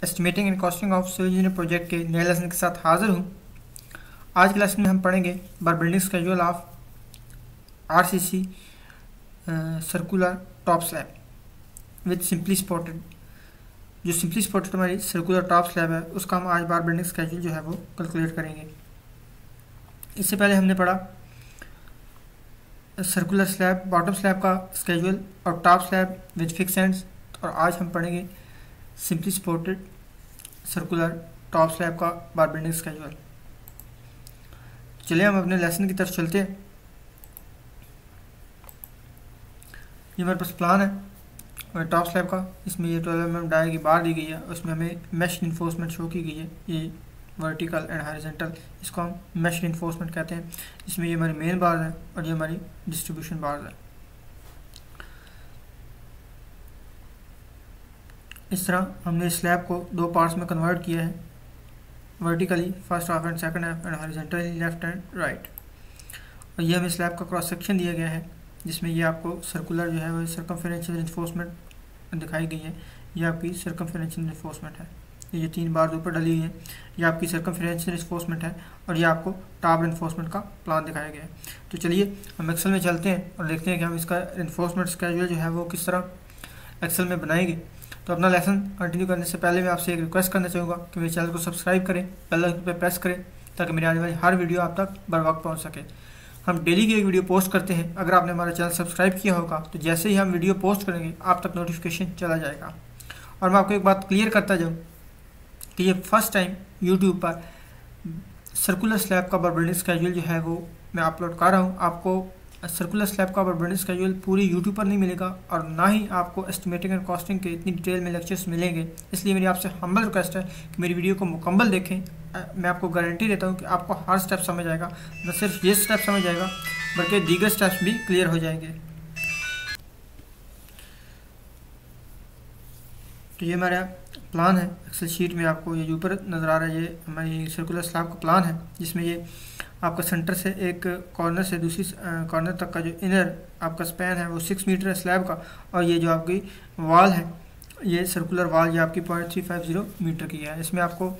Estimating and costing of civil engineer project के नए lesson के साथ हाजिर हूँ। आज के लेसन में हम पढ़ेंगे bar building schedule of RCC circular top slab with simply supported. जो सिंपली स्पॉटेड हमारी सर्कुलर टॉप स्लैब है उसका हम आज बार बिल्डिंग स्केड्यूल जो है वो कैलकुलेट करेंगे। इससे पहले हमने पढ़ा सर्कुलर स्लैब बॉटम स्लैब का स्केड्यूल और top slab with fix ends, और आज हम पढ़ेंगे simply supported circular top slab का बार बिल्डिंग स्केड्यूल। चलिए हम अपने लेसन की तरफ चलते हैं। ये हमारे पास प्लान है टॉप स्लैब का। इसमें ये 12 mm डाई की बार दी गई है, उसमें हमें मैश इन्फोर्समेंट शो की गई है, ये वर्टिकल एंड हॉरिजॉन्टल, इसको हम मैश इन्फोर्समेंट कहते हैं। इसमें ये हमारी मेन बार है और ये हमारी डिस्ट्रीब्यूशन बार है। इस तरह हमने स्लैब को दो पार्ट्स में कन्वर्ट किया है, vertically first half and second half and horizontally left and right. और ये हमें स्लैब का क्रॉस सेक्शन दिया गया है जिसमें ये आपको सर्कुलर जो है वो सर्कमफेरेंशियल रिइंफोर्समेंट दिखाई गई है। ये आपकी सर्कमफेरेंशियल रिइंफोर्समेंट है। ये 3 बार ऊपर डली हुई है, ये आपकी सर्कमफेरेंशियल रिइंफोर्समेंट है और ये आपको टॉप रिइंफोर्समेंट का प्लान दिखाया गया है। तो चलिए हम एक्सेल में चलते हैं और देखते हैं कि हम इसका रिइंफोर्समेंट स्केड्यूल जो है वो किस तरह एक्सेल में बनाएंगे। तो अपना लेसन कंटिन्यू करने से पहले मैं आपसे एक रिक्वेस्ट करना चाहूँगा कि मेरे चैनल को सब्सक्राइब करें, बेल आइकन पर प्रेस करें ताकि मेरी आने वाली हर वीडियो आप तक बर वक्त पहुँच सके। हम डेली की एक वीडियो पोस्ट करते हैं, अगर आपने हमारा चैनल सब्सक्राइब किया होगा तो जैसे ही हम वीडियो पोस्ट करेंगे आप तक नोटिफिकेशन चला जाएगा। और मैं आपको एक बात क्लियर करता जाऊँ कि ये फर्स्ट टाइम यूट्यूब पर सर्कुलर स्लैब का बार बिल्डिंग स्केड्यूल जो है वो मैं अपलोड कर रहा हूँ। आपको सर्कुलर स्लैब का बार बिल्डिंग स्केड्यूल पूरी यूट्यूब पर नहीं मिलेगा और ना ही आपको एस्टिमेटिंग एंड कॉस्टिंग के इतनी डिटेल में लेक्चर्स मिलेंगे। इसलिए मेरी आपसे हम्बल रिक्वेस्ट है कि मेरी वीडियो को मुकम्मल देखें। मैं आपको गारंटी देता हूँ कि आपको हर स्टेप समझ आएगा, न सिर्फ ये स्टेप समझ आएगा बल्कि दीगर स्टेप्स भी क्लियर हो जाएंगे। तो ये हमारा प्लान है एक्सेल शीट में, आपको ये जो ऊपर नज़र आ रहा है ये हमारी सर्कुलर स्लैब का प्लान है जिसमें ये आपका सेंटर से एक कॉर्नर से दूसरी कॉर्नर तक का जो इनर आपका स्पैन है वो 6 मीटर है स्लैब का, और ये जो आपकी वॉल है ये सर्कुलर वॉल ये आपकी 0.350 मीटर की है। इसमें आपको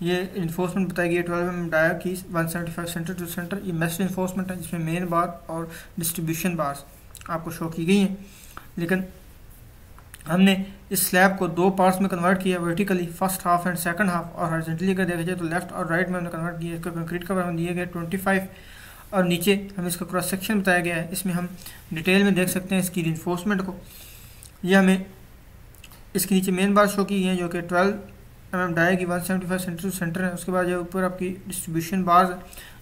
ये इन्फोर्समेंट बताई गई है 12 mm डाया की 175 सेंटर टू सेंटर। ये मैश इन्फोर्समेंट है जिसमें मेन बार और डिस्ट्रीब्यूशन बार्स आपको शो की गई हैं। लेकिन हमने इस स्लैब को दो पार्ट्स में कन्वर्ट किया, vertically first half and second half, और हॉरिजॉन्टली अगर देखा जाए तो लेफ्ट और राइट में हमने कन्वर्ट किया। इसका कंक्रीट कवर हम दिए गए 25 और नीचे हमें इसका क्रॉस सेक्शन बताया गया है। इसमें हम डिटेल में देख सकते हैं इसकी रिइंफोर्समेंट को। ये हमें इसके नीचे मेन बार शो की है जो कि 12 mm डाई की 175 सेंटर टू सेंटर है। उसके बाद जो ऊपर आपकी डिस्ट्रीब्यूशन बार्स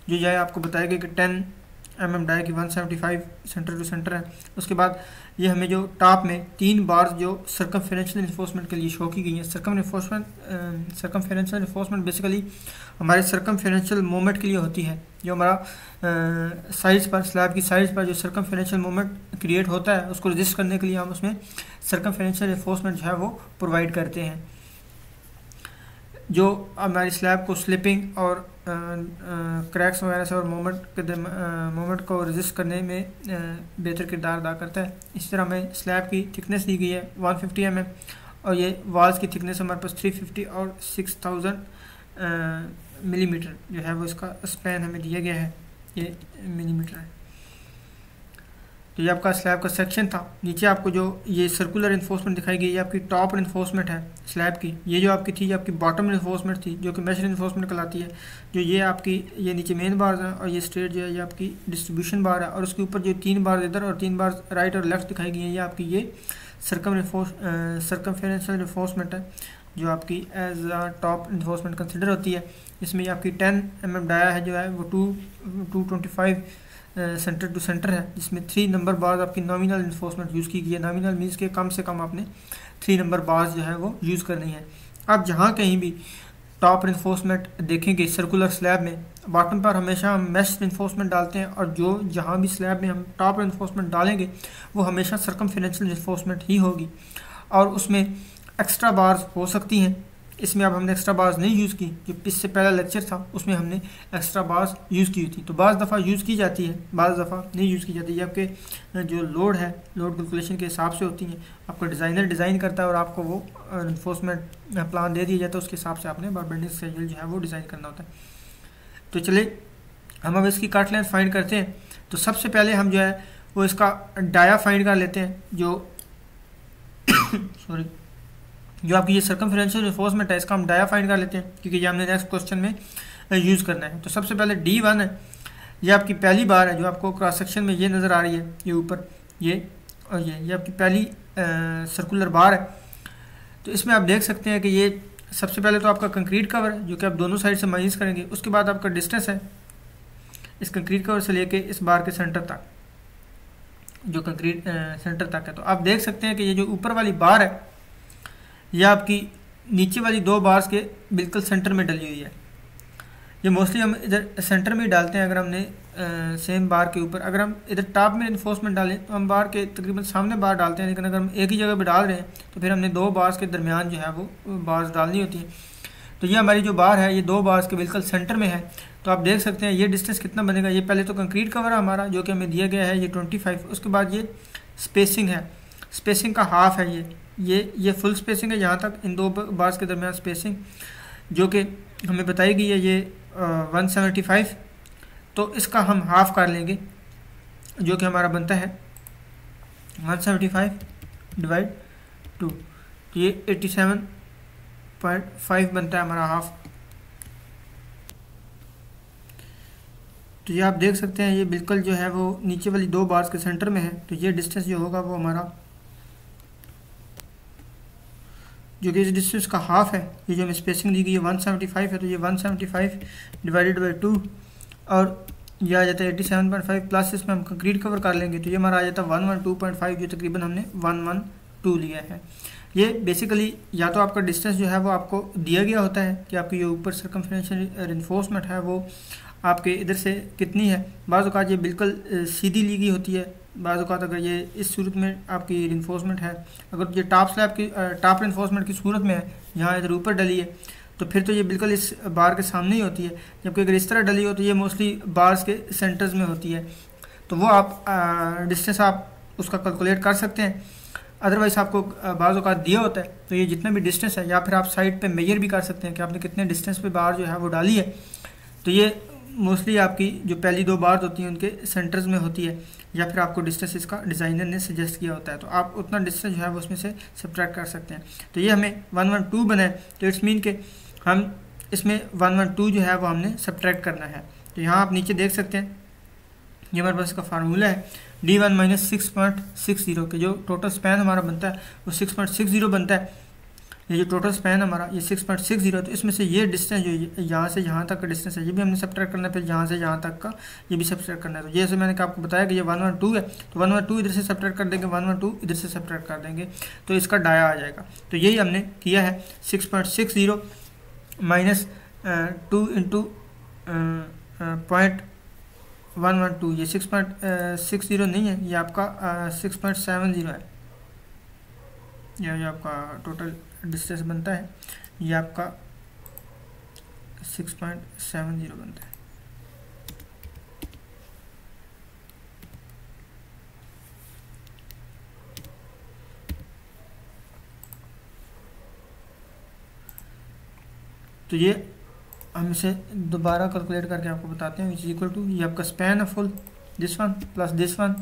जो है आपको बताया गया कि 10 mm डाई की 175 सेंटर टू सेंटर है। उसके बाद ये हमें जो टॉप में 3 बार्स जो सर्कमफेरेंशियल रिइंफोर्समेंट के लिए शो की गई है। सर्कमफेरेंशियल रिइंफोर्समेंट बेसिकली हमारे सर्कमफेरेंशियल मूवमेंट के लिए होती है। जो हमारा साइड्स पर स्लैब की साइड्स पर जो सर्कमफेरेंशियल मूवमेंट क्रिएट होता है उसको रजिस्ट करने के लिए हम उसमें सर्कमफेरेंशियल रिइंफोर्समेंट जो है वो प्रोवाइड करते हैं, जो हमारी स्लैब को स्लिपिंग और क्रैक्स वगैरह से और मोमेंट को रेजिस्ट करने में बेहतर किरदार अदा करता है। इसी तरह हमें स्लैब की थिकनेस दी गई है 150 mm और ये वॉल्स की थिकनेस हमारे पास 350 और 6000 मिलीमीटर जो है वो इसका स्पैन हमें दिया गया है, ये मिलीमीटर है। तो ये आपका स्लैब का सेक्शन था। नीचे आपको जो ये सर्कुलर इन्फोर्समेंट दिखाई गई ये आपकी टॉप इन्फोर्समेंट है स्लैब की। ये जो आपकी थी ये आपकी बॉटम इन्फोर्समेंट थी जो कि मैश इन्फोर्समेंट कहलाती है। जो ये आपकी ये नीचे मेन बार्स हैं और ये स्ट्रेट जो है ये आपकी डिस्ट्रीब्यूशन बार है, और उसके ऊपर जो 3 बार इधर और 3 बार राइट और लेफ्ट दिखाई गई है ये आपकी ये सर्कमफेरेंशियल इन्फोर्समेंट है जो आपकी एज टॉप इन्फोर्समेंट कंसिडर होती है। इसमें ये आपकी 10 mm डाया है जो है वो 225 सेंटर टू सेंटर है, जिसमें 3 नंबर बार्स आपकी नॉमिनल इन्फोर्समेंट यूज़ की गई है। नॉमिनल मीन्स के कम से कम आपने 3 नंबर बार्स जो है वो यूज़ करनी है। अब जहाँ कहीं भी टॉप इन्फोर्समेंट देखेंगे सर्कुलर स्लैब में, बॉटम पर हमेशा हम मैश इन्फोर्समेंट डालते हैं, और जो जहाँ भी स्लैब में हम टॉप इन्फोर्समेंट डालेंगे वो हमेशा सर्कमफेरेंशियल इन्फोर्समेंट ही होगी, और उसमें एक्स्ट्रा बार्स हो सकती हैं इसमें अब हमने एक्स्ट्रा बार्स नहीं यूज़ की, जो इससे पहला लेक्चर था उसमें हमने एक्स्ट्रा बार्स यूज़ की थी। तो बाज़ दफ़ा यूज़ की जाती है, बाज़ दफ़ा नहीं यूज़ की जाती। ये आपके जो लोड है, लोड कैलकुलेशन के हिसाब से होती है। आपका डिज़ाइनर डिज़ाइन करता है और आपको वो इन्फोर्समेंट प्लान दे दिया जाता है, उसके हिसाब से आपने बार बेंडिंग शेड्यूल जो है वो डिज़ाइन करना होता है। तो चलिए हम अब इसकी कट लेंथ फाइंड करते हैं। तो सबसे पहले हम जो है वो इसका डाया फाइंड कर लेते हैं, जो सॉरी जो आपकी ये सर्कमफेरेंशियल रिइंफोर्समेंट है, इसका हम डाया फाइंड कर लेते हैं, क्योंकि ये हमने नेक्स्ट क्वेश्चन में यूज़ करना है। तो सबसे पहले D1 है, ये आपकी पहली बार है जो आपको क्रॉस सेक्शन में ये नज़र आ रही है, ये ऊपर ये और ये आपकी पहली सर्कुलर बार है। तो इसमें आप देख सकते हैं कि ये सबसे पहले तो आपका कंक्रीट कवर है, जो कि आप दोनों साइड से माइनस करेंगे। उसके बाद आपका डिस्टेंस है इस कंक्रीट कवर से लेके इस बार के सेंटर तक, जो कंक्रीट सेंटर तक है। तो आप देख सकते हैं कि ये जो ऊपर वाली बार है ये आपकी नीचे वाली दो बार्स के बिल्कुल सेंटर में डली हुई है। ये मोस्टली हम इधर सेंटर में ही डालते हैं। अगर हमने सेम बार के ऊपर, अगर हम इधर टॉप में इन्फोर्समेंट डालें तो हम बार के तकरीबन सामने बार डालते हैं, लेकिन अगर हम एक ही जगह पे डाल रहे हैं तो फिर हमने दो बार्स के दरमियान जो है वो बार्स डालनी होती है। तो ये हमारी जो बार है ये दो बार्स के बिल्कुल सेंटर में है। तो आप देख सकते हैं ये डिस्टेंस कितना बनेगा। ये पहले तो कंक्रीट कवर है हमारा, जो कि हमें दिया गया है ये 25। उसके बाद ये स्पेसिंग है, स्पेसिंग का हाफ है ये फुल स्पेसिंग है, यहाँ तक इन दो बार्स के दरमियान स्पेसिंग जो कि हमें बताई गई है ये 175। तो इसका हम हाफ कर लेंगे, जो कि हमारा बनता है 175 डिवाइड 2, तो ये 87.5 बनता है हमारा हाफ। तो ये आप देख सकते हैं ये बिल्कुल जो है वो नीचे वाली दो बार्स के सेंटर में है। तो ये डिस्टेंस जो होगा वो हमारा, जो कि इस डिस्टेंस का हाफ है, ये जो हमें स्पेसिंग दी गई है 175 है। तो ये 175 डिवाइडेड बाई 2 और ये आ जाता है 87.5 प्लस इसमें हम कंक्रीट कवर कर लेंगे तो ये हमारा आ जाता है 112.5, जो तकरीबन हमने 112 लिया है। ये बेसिकली या तो आपका डिस्टेंस जो है वो आपको दिया गया होता है कि आपकी ये ऊपर सर्कमफेरेंशियल रिइंफोर्समेंट है वो आपके इधर से कितनी है। बाज़ औक़ात ये बिल्कुल सीधी ली गई होती है, बाज़ औक़ात अगर ये इस सूरत में आपकी रिइंफोर्समेंट है, अगर ये टॉप स्लैब की टॉप रिइंफोर्समेंट की सूरत में है, यहाँ इधर ऊपर डली है, तो फिर तो ये बिल्कुल इस बार के सामने ही होती है। जबकि अगर इस तरह डली हो तो ये मोस्टली बार्स के सेंटर्स में होती है। तो वो आप डिस्टेंस आप उसका कैलकुलेट कर सकते हैं। अदरवाइज़ आपको बाज़ औक़ात दिया होता है तो ये जितना भी डिस्टेंस है, या फिर आप साइड पे मेजर भी कर सकते हैं कि आपने कितने डिस्टेंस पे बार जो है वो डाली है। तो ये मोस्टली आपकी जो पहली दो बार होती हैं उनके सेंटर्स में होती है, या फिर आपको डिस्टेंस इसका डिज़ाइनर ने सजेस्ट किया होता है, तो आप उतना डिस्टेंस जो है वो उसमें से सब्ट्रैक्ट कर सकते हैं। तो ये हमें 112 बना है, तो इट्स मीन के हम इसमें 112 जो है वो हमने सब्ट्रैक्ट करना है। तो यहाँ आप नीचे देख सकते हैं ये हमारे पास इसका फार्मूला है D1 माइनस 6.60 के जो टोटल स्पैन हमारा बनता है वो 6.60 बनता है। ये जो टोटल स्पैन हमारा ये 6.60, तो इसमें से ये डिस्टेंस जो यहाँ से यहाँ तक का डिस्टेंस है ये भी हमने सब्ट्रैक्ट करना है, फिर यहाँ से यहाँ तक का ये भी सब्ट्रैक्ट करना है। तो जैसे मैंने आपको बताया कि ये 112 है, तो 112 इधर से सब्ट्रैक्ट कर देंगे, 112 इधर से सब्ट्रैक्ट कर देंगे, तो इसका डाया आ जाएगा। तो यही हमने किया है 6.60 माइनस 2 इंटू 0.112, ये 6.60 नहीं है, ये आपका 6.70 है। यह जो आपका टोटल डिस्टेंस बनता है ये आपका 6.70 बनता है। तो ये हम इसे दोबारा कैलकुलेट करके आपको बताते हैं, विच इज इक्वल टू ये आपका स्पैन है full, this one plus this one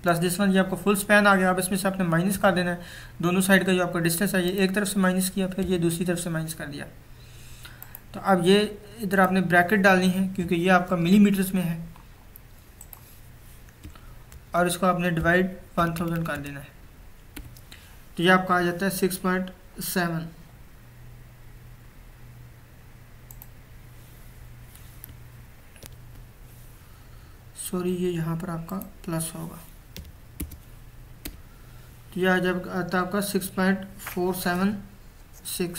plus this one, ये आपका फुल स्पैन आ गया। अब इसमें से आपने माइनस कर देना है दोनों साइड का जो आपका डिस्टेंस है, ये एक तरफ से माइनस किया फिर ये दूसरी तरफ से माइनस कर दिया। तो अब ये इधर आपने ब्रैकेट डालनी है क्योंकि ये आपका मिलीमीटर्स में है और इसको आपने डिवाइड 1000 कर देना है। तो ये आपका आ जाता है 6.7। सॉरी ये यहाँ पर आपका प्लस होगा, तो यह जब आता है आपका 6.476,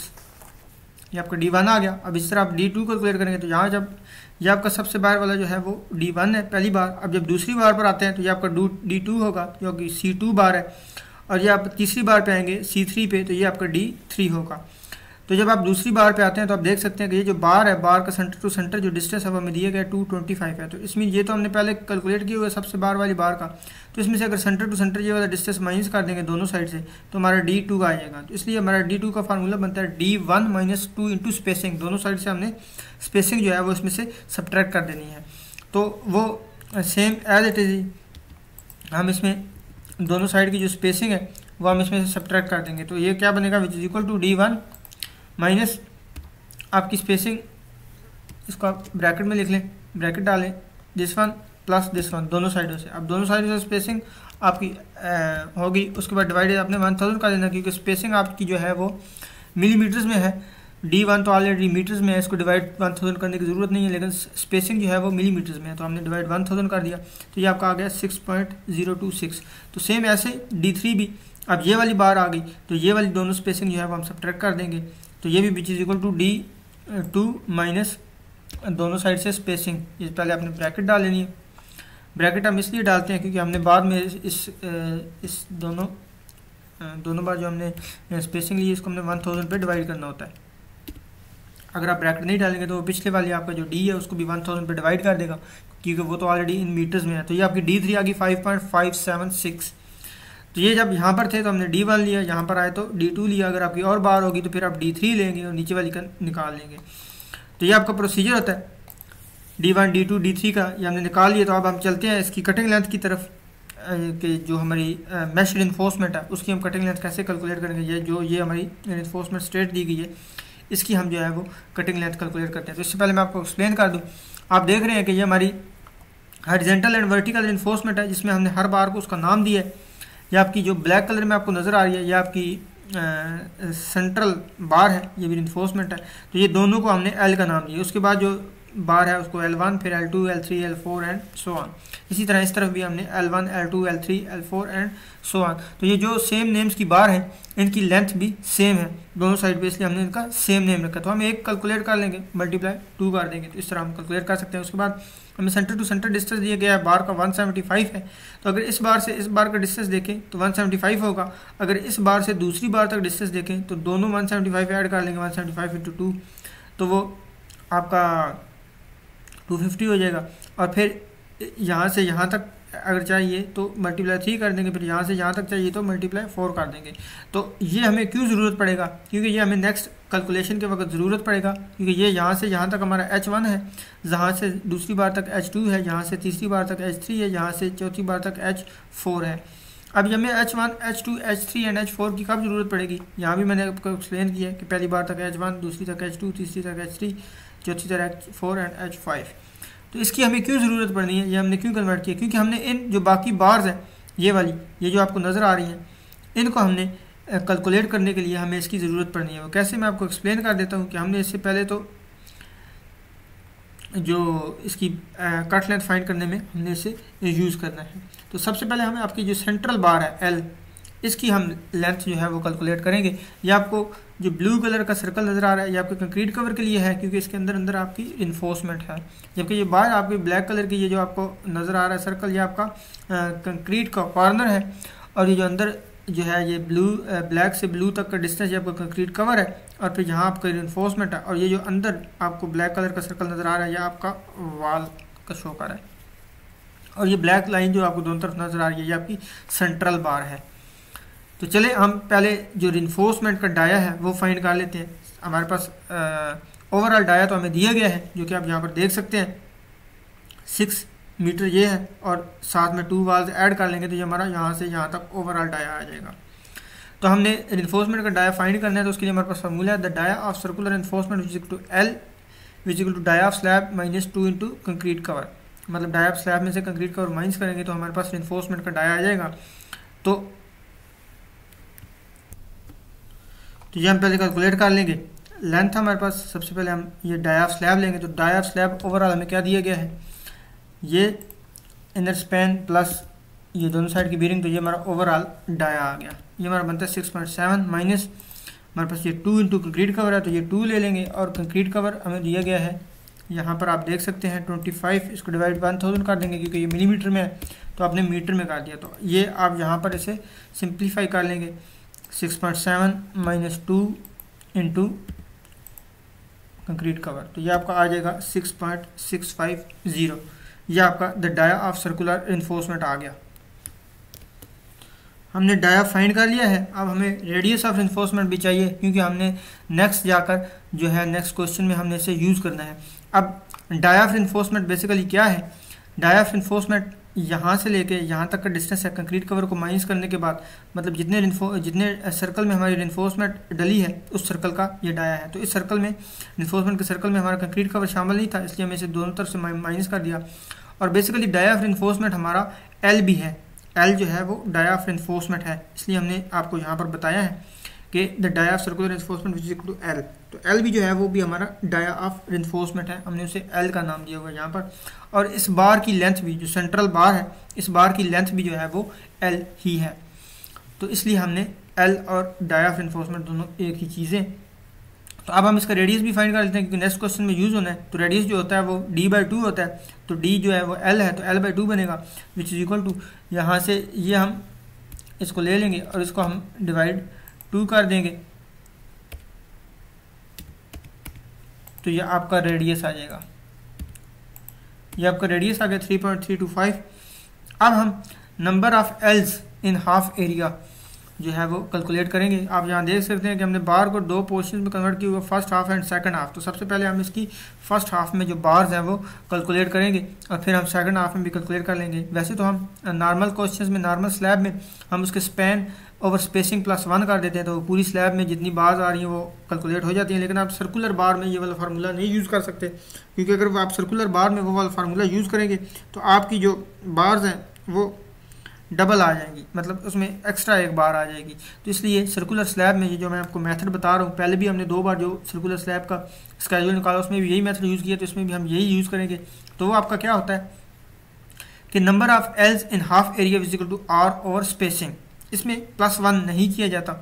ये आपका D1 आ गया। अब इस तरह आप D2 कैलकुलेट करेंगे तो यहाँ जब ये आपका सबसे बार वाला जो है वो D1 है पहली बार, अब जब दूसरी बार पर आते हैं तो ये आपका D2 होगा जो कि C2 बार है, और ये आप तीसरी बार पे आएंगे C3 पे तो ये आपका D3 होगा। तो जब आप दूसरी बार पे आते हैं तो आप देख सकते हैं कि ये जो बार है, बार का सेंटर टू सेंटर जो डिस्टेंस है वो हमें दिया गया 225 है। तो इसमें ये तो हमने पहले कैलकुलेट किया हुआ है सबसे बार वाली बार का, तो इसमें से अगर सेंटर टू सेंटर ये वाला डिस्टेंस माइनस कर देंगे दोनों साइड से तो हमारा D2 आ जाएगा। तो इसलिए हमारा D2 का फार्मूला बनता है D1 माइनस 2 इंटू स्पेसिंग, दोनों साइड से हमने स्पेसिंग जो है वो इसमें से सब्ट्रैक्ट कर देनी है। तो वो सेम एज इट इज हम इसमें दोनों साइड की जो स्पेसिंग है वो हम इसमें से सब्ट्रैक्ट कर देंगे। तो ये क्या बनेगा, which is equal to D1 minus आपकी स्पेसिंग, इसको आप ब्रैकेट में लिख लें, ब्रैकेट डालें, this one plus this one, दोनों साइडों से। अब दोनों साइडों से स्पेसिंग आपकी होगी, उसके बाद डिवाइडेड आपने 1000 का देना, क्योंकि स्पेसिंग आपकी जो है वो मिलीमीटर्स में है। D1 तो ऑलरेडी मीटर्स में है, इसको डिवाइड 1000 करने की ज़रूरत नहीं है, लेकिन स्पेसिंग जो है वो मिलीमीटर्स में है, तो हमने डिवाइड 1000 कर दिया, तो ये आपका आ गया 6.026। तो सेम ऐसे D3 भी, अब ये वाली बार आ गई तो ये वाली दोनों स्पेसिंग जो है वो हम सब्ट्रैक्ट कर देंगे, तो ये भी which is equal to D2 minus दोनों साइड से स्पेसिंग। ये पहले आपने ब्रैकेट डाल लेनी है, ब्रैकेट हम इसलिए डालते हैं क्योंकि हमने बाद में इस दोनों बार जो हमने स्पेसिंग ली इसको हमने 1000 पे डिवाइड करना होता है। अगर आप ब्रैकेट नहीं डालेंगे तो वो पिछले वाली आपका जो D है उसको भी 1000 पे डिवाइड कर देगा, क्योंकि वो तो ऑलरेडी इन मीटर्स में है। तो ये आपकी D3 आ गई 5.576। तो ये जब यहाँ पर थे तो हमने D1 लिया, यहाँ पर आए तो D2 लिया। अगर आपकी और बार होगी तो फिर आप D3 लेंगे और नीचे वाली का निकाल लेंगे। तो ये आपका प्रोसीजर होता है D1 D2 D3 का, ये हमने निकाल लिया। तो अब हम चलते हैं इसकी कटिंग लेंथ की तरफ, कि जो हमारी मैश रिइंफोर्समेंट है उसकी हम कटिंग लेंथ कैसे कैलकुलेट करेंगे। ये हमारी रिइंफोर्समेंट स्ट्रेट दी गई है, इसकी हम जो है वो कटिंग लेंथ कैलकुलेट करते हैं। तो इससे पहले मैं आपको एक्सप्लेन कर दूँ। आप देख रहे हैं कि ये हमारी हॉरिजॉन्टल एंड वर्टिकल रिइंफोर्समेंट है, जिसमें हमने हर बार को उसका नाम दिया है। ये आपकी जो ब्लैक कलर में आपको नज़र आ रही है ये आपकी सेंट्रल बार है, ये भी रिइंफोर्समेंट है। तो ये दोनों को हमने L का नाम दिया, उसके बाद जो बार है उसको L1, फिर L2, L3, L4 and so on. इसी तरह इस तरफ भी हमने L1, L2, L3, L4 and so on. तो ये जो सेम नेम्स की बार है इनकी लेंथ भी सेम है दोनों साइड पे, इसलिए हमने इनका सेम नेम रखा। तो हम एक कैलकुलेट कर लेंगे, मल्टीप्लाई 2 कर देंगे, तो इस तरह हम कैलकुलेट कर सकते हैं। उसके बाद हमें सेंटर टू सेंटर डिस्टेंस दिया गया है, बार का 175 है। तो अगर इस बार से इस बार का डिस्टेंस देखें तो 175 होगा। अगर इस बार से दूसरी बार तक डिस्टेंस देखें तो दोनों 175 ऐड कर लेंगे, 175 × 2 तो वो आपका 250 हो जाएगा। और फिर यहाँ से यहाँ तक अगर चाहिए तो मल्टीप्लाई 3 कर देंगे, फिर यहाँ से यहाँ तक चाहिए तो मल्टीप्लाई 4 कर देंगे। तो ये हमें क्यों ज़रूरत पड़ेगा, क्योंकि ये हमें नेक्स्ट कैलकुलेशन के वक्त ज़रूरत पड़ेगा, क्योंकि ये यहाँ से यहाँ तक हमारा H1 है, जहाँ से दूसरी बार तक H2 है, यहाँ से तीसरी बार तक H3 है, यहाँ से चौथी बार तक H4 है। अब हमें H1, H2, H3 and H4 की कब ज़रूरत पड़ेगी, यहाँ भी मैंने आपको एक्सप्लेन किया है कि पहली बार तक H1, दूसरी तक H2, तीसरी तक H3, चौथी तक H4 एंड H5। तो इसकी हमें क्यों ज़रूरत पड़नी है, ये हमने क्यों कन्वर्ट किया, क्योंकि हमने इन जो बाकी बार्स हैं ये वाली, ये जो आपको नज़र आ रही हैं, इनको हमने कैलकुलेट करने के लिए हमें इसकी ज़रूरत पड़नी है। वो कैसे, मैं आपको एक्सप्लेन कर देता हूँ कि हमने इससे पहले तो जो इसकी कट लेंथ फाइंड करने में हमने इसे यूज़ करना है। तो सबसे पहले हमें आपकी जो सेंट्रल बार है L, इसकी हम लेंथ जो है वो कैलकुलेट करेंगे। ये आपको जो ब्लू कलर का सर्कल नज़र आ रहा है ये आपके कंक्रीट कवर के लिए है, क्योंकि इसके अंदर अंदर आपकी इन्फोर्समेंट है। जबकि ये बाहर आपकी ब्लैक कलर की ये जो आपको नज़र आ रहा है सर्कल, ये आपका कंक्रीट का कॉर्नर है। और ये जो अंदर जो है ये ब्लैक से ब्लू तक का डिस्टेंस ये आपका कंक्रीट कवर है, और फिर यहाँ आपका इन्फोर्समेंट है। और ये जो अंदर आपको ब्लैक कलर का सर्कल नज़र आ रहा है ये आपका वाल का शो कर रहा है। और ये ब्लैक लाइन जो आपको दोनों तरफ नज़र आ रही है ये आपकी सेंट्रल बार है। तो चले हम पहले जो रिइंफोर्समेंट का डाया है वो फाइंड कर लेते हैं। हमारे पास ओवरऑल डाया तो हमें दिया गया है, जो कि आप यहाँ पर देख सकते हैं 6 मीटर ये है, और साथ में 2 वाल्स ऐड कर लेंगे तो ये हमारा यहाँ से यहाँ तक ओवरऑल डाया आ जाएगा। तो हमने रिइंफोर्समेंट का डाया फाइंड करना है, तो उसके लिए हमारे पास फार्मूला है the dia of circular reinforcement which equal to L which equal to dia of slab minus 2 into concrete cover. मतलब डाया ऑफ स्लैब में से कंक्रीट कवर माइनस करेंगे तो हमारे पास रिइंफोर्समेंट का डाया आ जाएगा। तो ये हम पहले कैलकुलेट कर लेंगे। लेंथ हमारे पास, सबसे पहले हम ये डाया ऑफ स्लैब लेंगे। तो डाया ऑफ स्लैब ओवरऑल हमें क्या दिया गया है, ये इनर स्पैन प्लस ये दोनों साइड की बीरिंग, तो ये हमारा ओवरऑल डाया आ गया। ये हमारा बनता है 6.7 माइनस हमारे पास ये 2 इंटू कंक्रीट कवर है, तो ये 2 ले लेंगे। और कंक्रीट कवर हमें दिया गया है यहाँ पर आप देख सकते हैं 25, इसको डिवाइड 1000 कर देंगे, क्योंकि ये मिलीमीटर में है तो आपने मीटर में कर दिया। तो ये आप यहाँ पर इसे सिंप्लीफाई कर लेंगे, 6.7 माइनस 2 इंटू कंक्रीट कवर। तो ये आपका आ जाएगा 6.650। ये आपका the dia of circular reinforcement आ गया। हमने डाया फाइंड कर लिया है, अब हमें रेडियस ऑफ इन्फोर्समेंट भी चाहिए, क्योंकि हमने नेक्स्ट जाकर जो है नेक्स्ट क्वेश्चन में हमने इसे यूज़ करना है। अब डाया ऑफ इन्फोर्समेंट बेसिकली क्या है? डाया ऑफ इन्फोर्समेंट यहाँ से लेके यहाँ तक का डिस्टेंस है, कंक्रीट कवर को माइनस करने के बाद, मतलब जितने सर्कल में हमारी इन्फोर्समेंट डली है उस सर्कल का ये डाया है। तो इस सर्कल में, इन्फोर्समेंट के सर्कल में हमारा कंक्रीट कवर शामिल नहीं था, इसलिए हमें इसे दोनों तरफ से माइनस कर दिया। और बेसिकली डाया ऑफ इन्फोर्समेंट हमारा एल भी है, एल जो है वो डाया ऑफ इन्फोर्समेंट है, इसलिए हमने आपको यहाँ पर बताया है कि the dia of circular inforcement which is equal to L. तो एल भी जो है वो भी हमारा डाया ऑफ इन्फोर्समेंट है, हमने उसे एल का नाम दिया हुआ है यहाँ पर। और इस बार की लेंथ भी, जो सेंट्रल बार है, इस बार की लेंथ भी जो है वो एल ही है। तो इसलिए हमने एल और डाया ऑफ इन्फोर्समेंट दोनों एक ही चीज़ें। तो अब हम इसका रेडियस भी फाइंड कर लेते हैं, क्योंकि नेक्स्ट क्वेश्चन में यूज़ होना है। तो रेडियस जो होता है वो d/2 होता है, तो d जो है वो l है, तो l/2 बनेगा, विच इज इक्वल टू, यहाँ से ये हम इसको ले लेंगे और इसको हम डिवाइड 2 कर देंगे, तो ये आपका रेडियस आ जाएगा। ये आपका रेडियस आ गया 3.325। अब हम number of Ls in half area जो है वो कैलकुलेट करेंगे। आप यहाँ देख सकते हैं कि हमने बार को दो पोर्शन में कन्वर्ट किया हुआ, first half and second half. तो सबसे पहले हम इसकी फर्स्ट हाफ में जो बार्स हैं वो कैलकुलेट करेंगे और फिर हम सेकंड हाफ में भी कैलकुलेट कर लेंगे। वैसे तो हम नॉर्मल क्वेश्चंस में, नॉर्मल स्लैब में हम उसके स्पैन ओवर स्पेसिंग +1 कर देते हैं, तो पूरी स्लैब में जितनी बार्स आ रही हैं वो कैलकुलेट हो जाती हैं। लेकिन आप सर्कुलर बार में ये वाला फार्मूला नहीं यूज़ कर सकते, क्योंकि अगर आप सर्कुलर बार में वो वाला फार्मूला यूज़ करेंगे तो आपकी जो बार्स हैं वो डबल आ जाएंगी, मतलब उसमें एक्स्ट्रा एक बार आ जाएगी। तो इसलिए सर्कुलर स्लैब में ये जो मैं आपको मेथड बता रहा हूँ, पहले भी हमने 2 बार जो सर्कुलर स्लैब का स्केड्यूल निकाला उसमें भी यही मेथड यूज़ किया, तो इसमें भी हम यही यूज़ करेंगे। तो वो आपका क्या होता है कि number of Ls in half area is equal to R over spacing. इसमें +1 नहीं किया जाता,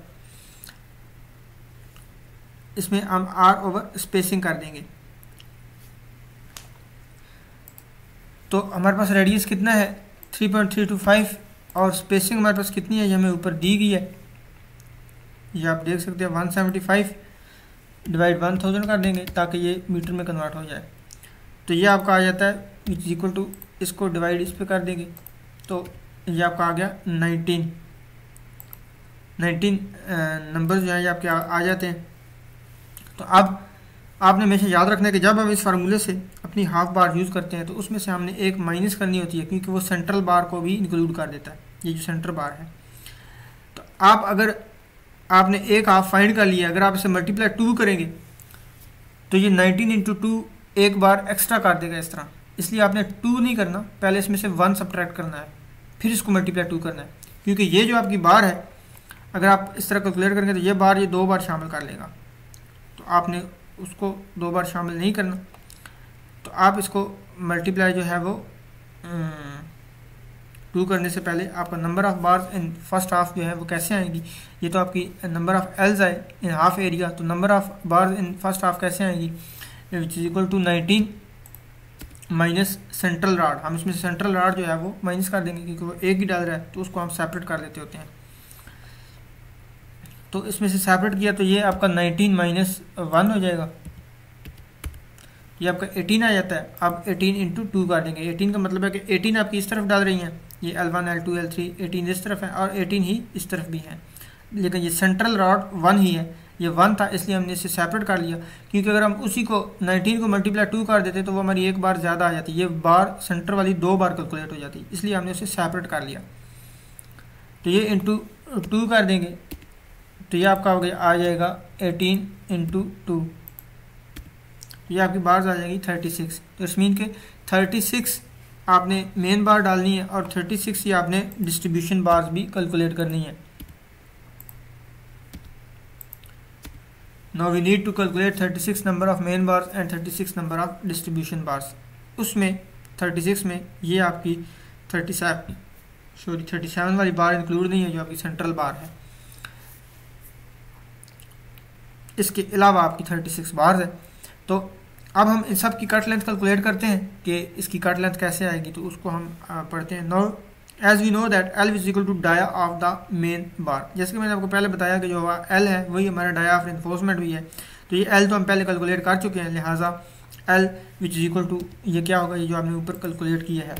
इसमें हम आर ओवर स्पेसिंग कर देंगे। तो हमारे पास रेडियस कितना है 3.325 और स्पेसिंग हमारे पास कितनी है, ये हमें ऊपर दी गई है, ये आप देख सकते हैं 175 डिवाइड 1000 कर देंगे ताकि ये मीटर में कन्वर्ट हो जाए। तो ये आपका आ जाता है विच इज इक्वल टू, इसको डिवाइड इस पे कर देंगे तो ये आपका आ गया 19 नंबर जो है ये आपके आ जाते हैं। तो अब आपने हमेशा याद रखना है कि जब हम इस फार्मूले से अपनी हाफ बार यूज़ करते हैं तो उसमें से हमने एक माइनस करनी होती है, क्योंकि वो सेंट्रल बार को भी इंक्लूड कर देता है, ये जो सेंटर बार है। तो आप अगर आपने एक हाफ फाइंड कर लिया, अगर आप इसे मल्टीप्लाई 2 करेंगे तो ये 19 × 2 एक बार एक्स्ट्रा कर देगा इस तरह, इसलिए आपने 2 नहीं करना, पहले इसमें से 1 सब्ट्रैक्ट करना है, फिर इसको मल्टीप्लाई 2 करना है, क्योंकि ये जो आपकी बार है अगर आप इस तरह कैलकुलेट करेंगे तो ये बार ये 2 बार शामिल कर लेगा, तो आपने उसको 2 बार शामिल नहीं करना। तो आप इसको मल्टीप्लाई जो है वो 2 करने से पहले आपका number of bars in first half जो है वो कैसे आएंगी, ये तो आपकी नंबर ऑफ एल्स आए इन हाफ एरिया, तो number of bars in first half कैसे आएंगी, which is equal to 19 minus central rod. हम इसमें सेंट्रल राड जो है वो माइनस कर देंगे, क्योंकि वो एक ही डाल रहा है तो उसको हम सेपरेट कर लेते होते हैं। तो इसमें से सेपरेट किया तो ये आपका 19 - 1 हो जाएगा, ये आपका 18 आ जाता है। अब 18 × 2 कर देंगे, 18 का मतलब है कि 18 आपकी इस तरफ डाल रही हैं, ये L1 L2 L3 18 इस तरफ है और 18 ही इस तरफ भी है, लेकिन ये सेंट्रल रॉड 1 ही है, ये 1 था इसलिए हमने इसे सेपरेट कर लिया, क्योंकि अगर हम उसी को 19 को मल्टीप्लाई 2 कर देते तो वो हमारी एक बार ज़्यादा आ जाती, ये बार सेंटर वाली 2 बार कैलकुलेट हो जाती, इसलिए हमने उसे सेपरेट कर लिया। तो ये × 2 कर देंगे तो ये आपका आ जाएगा 18 × 2, ये आपकी बार्स आ जाएगी 36। तो इस मीन के 36 आपने मेन बार डालनी है और 36 ही आपने डिस्ट्रीब्यूशन बार्स भी कैलकुलेट करनी है। Now we need to calculate 36 number of main bars and 36 number of distribution bars. उसमें 36 में ये आपकी 37 वाली बार इंक्लूड नहीं है जो आपकी सेंट्रल बार है, इसके अलावा आपकी 36 बार्स है। तो अब हम इन सब की कट लेंथ कैलकुलेट करते हैं कि इसकी कट लेंथ कैसे आएगी, तो उसको हम पढ़ते हैं। Now as we know that L is equal to dia of the main bar, जैसे कि मैंने आपको पहले बताया कि जो एल है वही हमारा डाया ऑफ इन्फोर्समेंट भी है। तो ये एल तो हम पहले कैलकुलेट कर चुके हैं, लिहाजा L which is equal to ये क्या होगा, ये जो आपने ऊपर कैलकुलेट किया है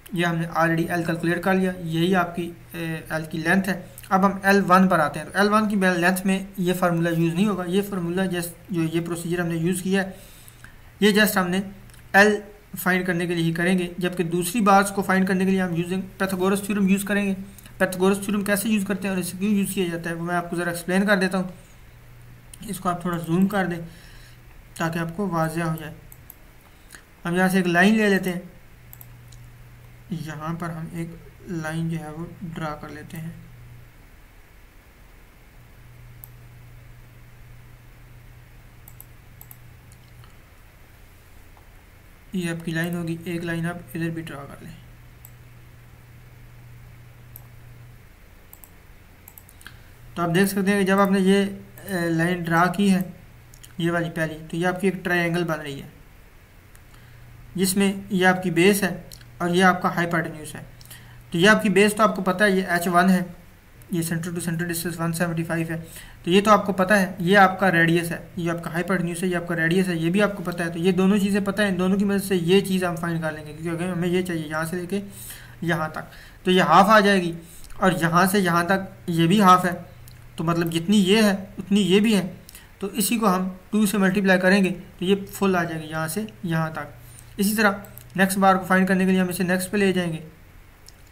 ये हमने ऑलरेडी एल कैलकुलेट कर लिया, यही आपकी एल की लेंथ है। अब हम L1 पर आते हैं। तो L1 की लेंथ में ये फार्मूला यूज़ नहीं होगा, ये फार्मूला जस्ट जो ये प्रोसीजर हमने यूज़ किया है ये जस्ट हमने L फाइंड करने के लिए ही करेंगे, जबकि दूसरी बार्स को फाइंड करने के लिए हम यूजिंग पैथागोरस थ्योरम यूज़ करेंगे। पैथागोरस थ्योरम कैसे यूज़ करते हैं और इसे क्यों यूज़ किया जाता है वो मैं आपको ज़रा एक्सप्लेन कर देता हूँ। इसको आप थोड़ा जूम कर दें ताकि आपको वाज़ेह हो जाए। हम यहाँ से एक लाइन ले लेते हैं, यहाँ पर हम एक लाइन जो है वो ड्रा कर लेते हैं। ये आपकी लाइन होगी, एक लाइन आप इधर भी ड्रा कर लें। तो आप देख सकते हैं कि जब आपने ये लाइन ड्रा की है ये वाली पहली, तो ये आपकी एक ट्रायंगल बन रही है जिसमें ये आपकी बेस है और ये आपका हाइपोटेन्यूज है। तो ये आपकी बेस तो आपको पता है, ये H1 है, ये सेंटर टू सेंटर डिस्टेंस 175 है, तो ये तो आपको पता है। ये आपका रेडियस है, ये आपका हाइपोटेन्यूज है, ये आपका रेडियस है, ये भी आपको पता है। तो ये दोनों चीज़ें पता है, इन दोनों की मदद से ये चीज़ हम फाइंड कर लेंगे, क्योंकि अगर हमें ये चाहिए यहाँ से लेके यहाँ तक, तो ये हाफ आ जाएगी और यहाँ से यहाँ तक ये भी हाफ है, तो मतलब जितनी ये है उतनी ये भी है। तो इसी को हम 2 से मल्टीप्लाई करेंगे तो ये फुल आ जाएगी यहाँ से यहाँ तक। इसी तरह नेक्स्ट बार को फाइंड करने के लिए हम इसे नेक्स्ट पे ले जाएंगे।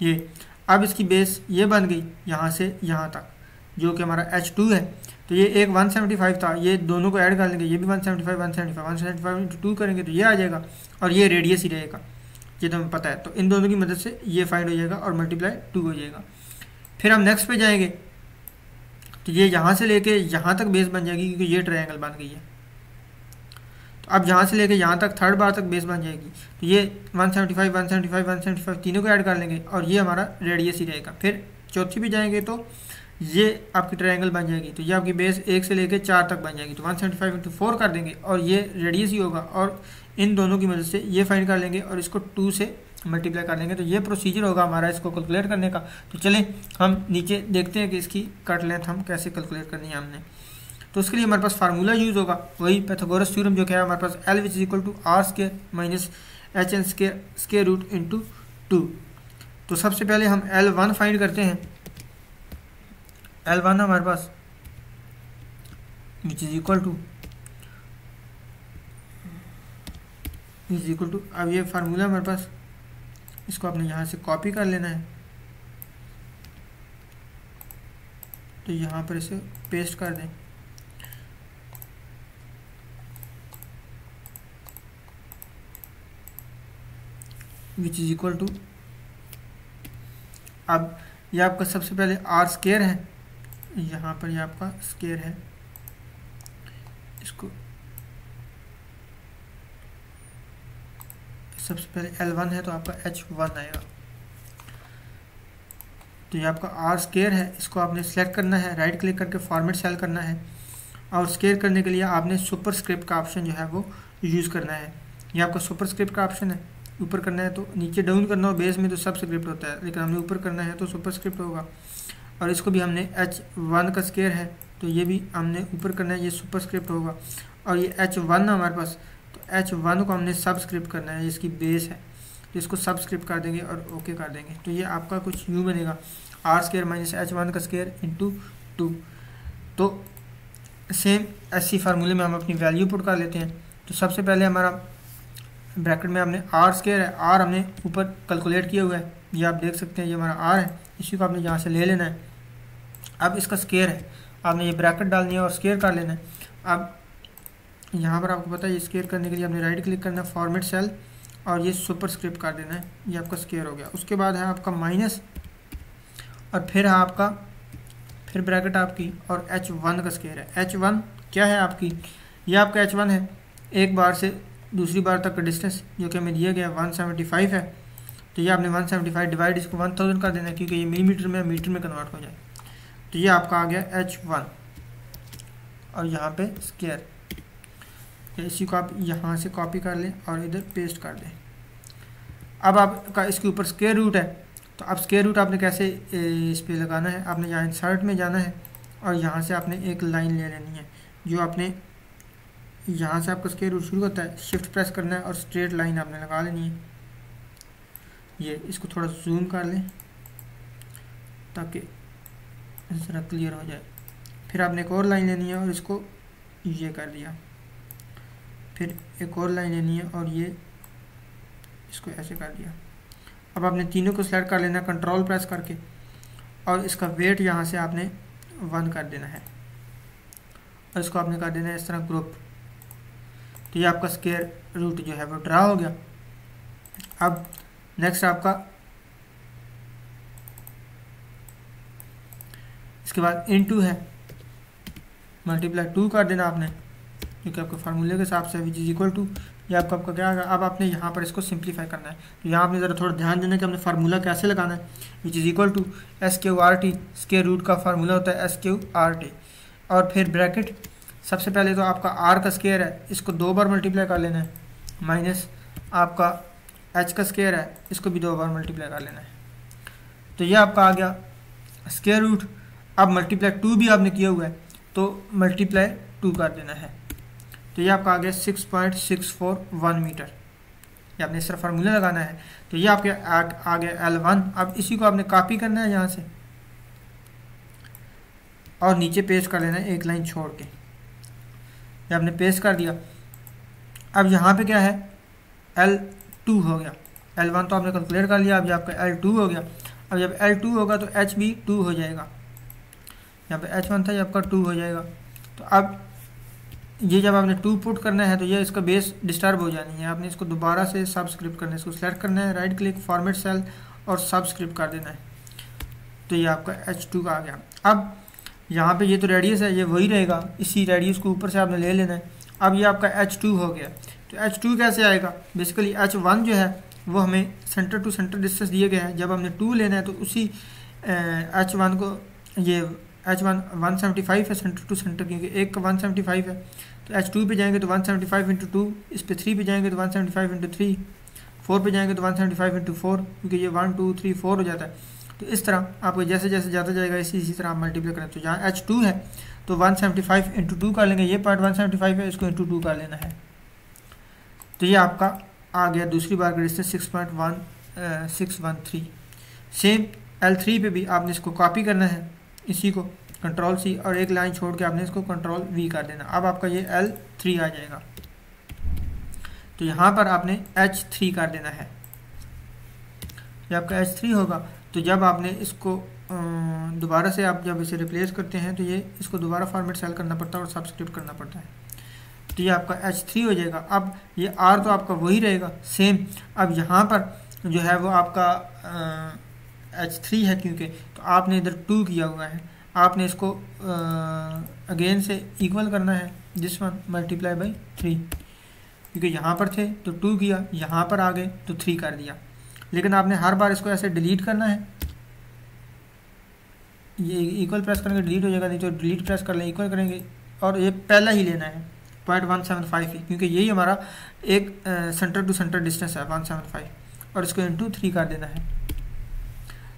ये अब इसकी बेस ये बन गई यहाँ से यहाँ तक, जो कि हमारा H2 है। तो ये एक 175 था, ये दोनों को ऐड कर लेंगे, ये भी 175 इंटू 2 करेंगे तो ये आ जाएगा, और ये रेडियस ही रहेगा, ये तो हमें पता है। तो इन दोनों की मदद से ये फाइंड हो जाएगा और मल्टीप्लाई 2 हो जाएगा। फिर हम नेक्स्ट पे जाएंगे तो ये यहाँ से लेके यहाँ तक बेस बन जाएगी, क्योंकि ये ट्रायंगल बन गई है। तो अब यहाँ से लेके यहाँ तक थर्ड बार तक बेस बन जाएगी, तो ये 175 तीनों को ऐड कर लेंगे और ये हमारा रेडियस ही रहेगा। फिर चौथी पे जाएंगे तो ये आपकी ट्रायंगल बन जाएगी, तो ये आपकी बेस 1 से लेके 4 तक बन जाएगी। तो 175 इंटू 4 कर देंगे और ये रेडियस ही होगा, और इन दोनों की मदद से ये फाइंड कर लेंगे और इसको 2 से मल्टीप्लाई कर लेंगे। तो ये प्रोसीजर होगा हमारा इसको कैलकुलेट करने का। तो चलें हम नीचे देखते हैं कि इसकी कट लेंथ हम कैसे कैलकुलेट करनी है हमने। तो उसके लिए हमारे पास फार्मूला यूज़ होगा, वही पैथागोरस थ्योरम जो क्या है हमारे पास, L which is equal to R square minus HN square root into 2। तो सबसे पहले हम L1 फाइंड करते हैं। L1 हमारे पास विच इज इक्वल टू अब ये फार्मूला हमारे पास, इसको आपने यहाँ से कॉपी कर लेना है, तो यहाँ पर इसे पेस्ट कर दें। विच इज इक्वल टू, अब ये आपका सबसे पहले R स्क्वायर है, यहाँ पर ये आपका स्क्वायर है, इसको सबसे पहले L1 है तो आपका H1 आएगा। तो ये आपका R स्क्वायर है, इसको आपने सेलेक्ट करना है, राइट क्लिक करके फॉर्मेट सेल करना है, और स्क्वायर करने के लिए आपने सुपरस्क्रिप्ट का ऑप्शन जो है वो यूज़ करना है। ये आपका सुपरस्क्रिप्ट का ऑप्शन है, ऊपर करना है तो नीचे डाउन करना हो, बेस में तो सबस्क्रिप्ट होता है, लेकिन हमने ऊपर करना है तो सुपरस्क्रिप्ट होगा। और इसको भी हमने H1 का स्क्वायर है तो ये भी हमने ऊपर करना है, ये सुपरस्क्रिप्ट होगा। और ये H1 हमारे पास, तो H1 को हमने सबस्क्रिप्ट करना है, इसकी बेस है, तो इसको सबस्क्रिप्ट कर देंगे और ओके कर देंगे। तो ये आपका कुछ यूँ बनेगा, R स्क्वायर माइनस H1 का स्क्वायर इंटू 2। तो सेम ऐसी फार्मूले में हम अपनी वैल्यू पुट कर लेते हैं। तो सबसे पहले हमारा ब्रैकेट में हमने R स्क्वायर है, R हमने ऊपर कैलकुलेट किया हुआ है, ये आप देख सकते हैं, ये हमारा R है, इसी को आपने यहाँ से ले लेना है। अब इसका स्क्वायर है, आपने ये ब्रैकेट डालनी है और स्क्वायर कर लेना है। अब यहाँ पर आपको पता है ये स्क्वायर करने के लिए आपने राइट क्लिक करना है, फॉर्मेट सेल, और ये सुपरस्क्रिप्ट कर देना है, ये आपका स्क्वायर हो गया। उसके बाद है आपका माइनस, और फिर है आपका फिर ब्रैकेट आपकी, और H1 का स्क्वायर है। H1 क्या है आपकी, ये आपका H1 है, एक बार से दूसरी बार तक का डिस्टेंस जो कि हमें दिया गया 175 है। तो ये आपने 175 डिवाइड इसको 1000 कर देना है, क्योंकि ये मिलीमीटर में मीटर में कन्वर्ट हो जाए। तो ये आपका आ गया H1, और यहाँ पे स्क्वायर, इसी को आप यहाँ से कॉपी कर लें और इधर पेस्ट कर दें। अब आपका इसके ऊपर स्क्वायर रूट है, तो अब स्क्वायर रूट आपने कैसे इस पर लगाना है, आपने यहाँ इंसर्ट में जाना है और यहाँ से आपने एक लाइन ले लेनी है जो आपने यहाँ से आपका स्क्वायर रूट शुरू होता है, शिफ्ट प्रेस करना है और स्ट्रेट लाइन आपने लगा लेनी है। ये इसको थोड़ा जूम कर लें ताकि ज़रा क्लियर हो जाए। फिर आपने एक और लाइन लेनी है और इसको ये कर दिया, फिर एक और लाइन लेनी है और ये इसको ऐसे कर दिया। अब आपने तीनों को सेलेक्ट कर लेना कंट्रोल प्रेस करके, और इसका वेट यहाँ से आपने 1 कर देना है और इसको आपने कर देना है इस तरह ग्रुप। तो ये आपका स्क्वायर रूट जो है वो ड्रा हो गया। अब नेक्स्ट आपका इसके बाद इनटू है, मल्टीप्लाई 2 कर देना आपने, क्योंकि आपके फार्मूले के हिसाब से विच इज इक्वल टू, ये आपका क्या होगा। अब आपने यहाँ पर इसको सिंप्लीफाई करना है। तो यहाँ आपने ज़रा थोड़ा ध्यान देना कि हमने फार्मूला कैसे लगाना है। Which is equal to SQRT, square root का फार्मूला होता है SQRT, और फिर ब्रैकेट, सबसे पहले तो आपका R का स्क्वायर है, इसको 2 बार मल्टीप्लाई कर लेना है, माइनस आपका H का स्क्वायर है, इसको भी 2 बार मल्टीप्लाई कर लेना है। तो ये आपका आ गया स्क्वायर रूट। अब मल्टीप्लाई 2 भी आपने किया हुआ है तो मल्टीप्लाई 2 कर देना है। तो ये आपका आ गया 6.641 मीटर। ये आपने इस तरह फार्मूला लगाना है। तो ये आपके आ गया L1। अब इसी को आपने कॉपी करना है यहाँ से और नीचे पेस्ट कर लेना है एक लाइन छोड़ के। ये आपने पेस्ट कर दिया। अब यहाँ पे क्या है, L2 हो गया। L1 तो आपने कैलकुलेट कर लिया, अब ये आपका L2 हो गया। अब जब L2 होगा तो H भी 2 हो जाएगा। यहाँ पे H1 था, ये आपका 2 हो जाएगा। तो अब ये जब आपने 2 पुट करना है तो ये इसका बेस डिस्टर्ब हो जानी है। आपने इसको दोबारा से सबस्क्रिप्ट करना है, इसको सेलेक्ट करना है, राइट क्लिक, फॉर्मेट सेल और सबस्क्रिप्ट कर देना है। तो ये आपका H2 का आ गया। अब यहाँ पे ये तो रेडियस है, ये वही रहेगा, इसी रेडियस को ऊपर से आपने ले लेना है। अब ये आपका H2 हो गया। तो H2 कैसे आएगा, बेसिकली H1 जो है वो हमें सेंटर टू सेंटर डिस्टेंस दिए गए हैं। जब हमने 2 लेना है तो उसी H1 को, ये H1 175 है सेंटर टू सेंटर, क्योंकि एक का 175 है। तो H2 पे जाएंगे तो 175 इंटू 2, इस पे 3 पे जाएंगे तो 175 इंटू 3, 4 पे जाएंगे तो 175 इंटू 4, क्योंकि ये 1 2 3 4 हो जाता है। तो इस तरह आपको जैसे जैसे जाता जाएगा इसी तरह आप मल्टीप्लाई करें। तो यहाँ H2 है तो 175 इंटू 2 कर लेंगे, ये पार्ट 175 है, इसको इंटू 2 कर लेना है। तो ये आपका आ गया दूसरी बार का डिस्टेंस 6.613। सेम L3 पे भी आपने इसको कॉपी करना है, इसी को कंट्रोल C और एक लाइन छोड़ के आपने इसको कंट्रोल V कर देना। अब आपका ये L3 आ जाएगा। तो यहाँ पर आपने H3 कर देना है। ये आपका H3 होगा। तो जब आपने इसको दोबारा से आप जब इसे रिप्लेस करते हैं तो ये इसको दोबारा फॉर्मेट सेल करना पड़ता है और सब्सक्रिप्ट करना पड़ता है। तो ये आपका H3 हो जाएगा। अब ये R तो आपका वही रहेगा सेम। अब यहाँ पर जो है वो आपका H3 है, क्योंकि तो आपने इधर 2 किया हुआ है, आपने इसको अगेन से इक्वल करना है, दिस वन मल्टीप्लाई बाई 3, क्योंकि यहाँ पर थे तो 2 किया, यहाँ पर आ गए तो 3 कर दिया। लेकिन आपने हर बार इसको ऐसे डिलीट करना है। ये इक्वल प्रेस करेंगे डिलीट हो जाएगा, नहीं तो डिलीट प्रेस कर लें, इक्वल करेंगे और ये पहला ही लेना है 0.175 ही, क्योंकि यही हमारा एक सेंटर टू सेंटर डिस्टेंस है 175, और इसको इंटू 3 कर देना है।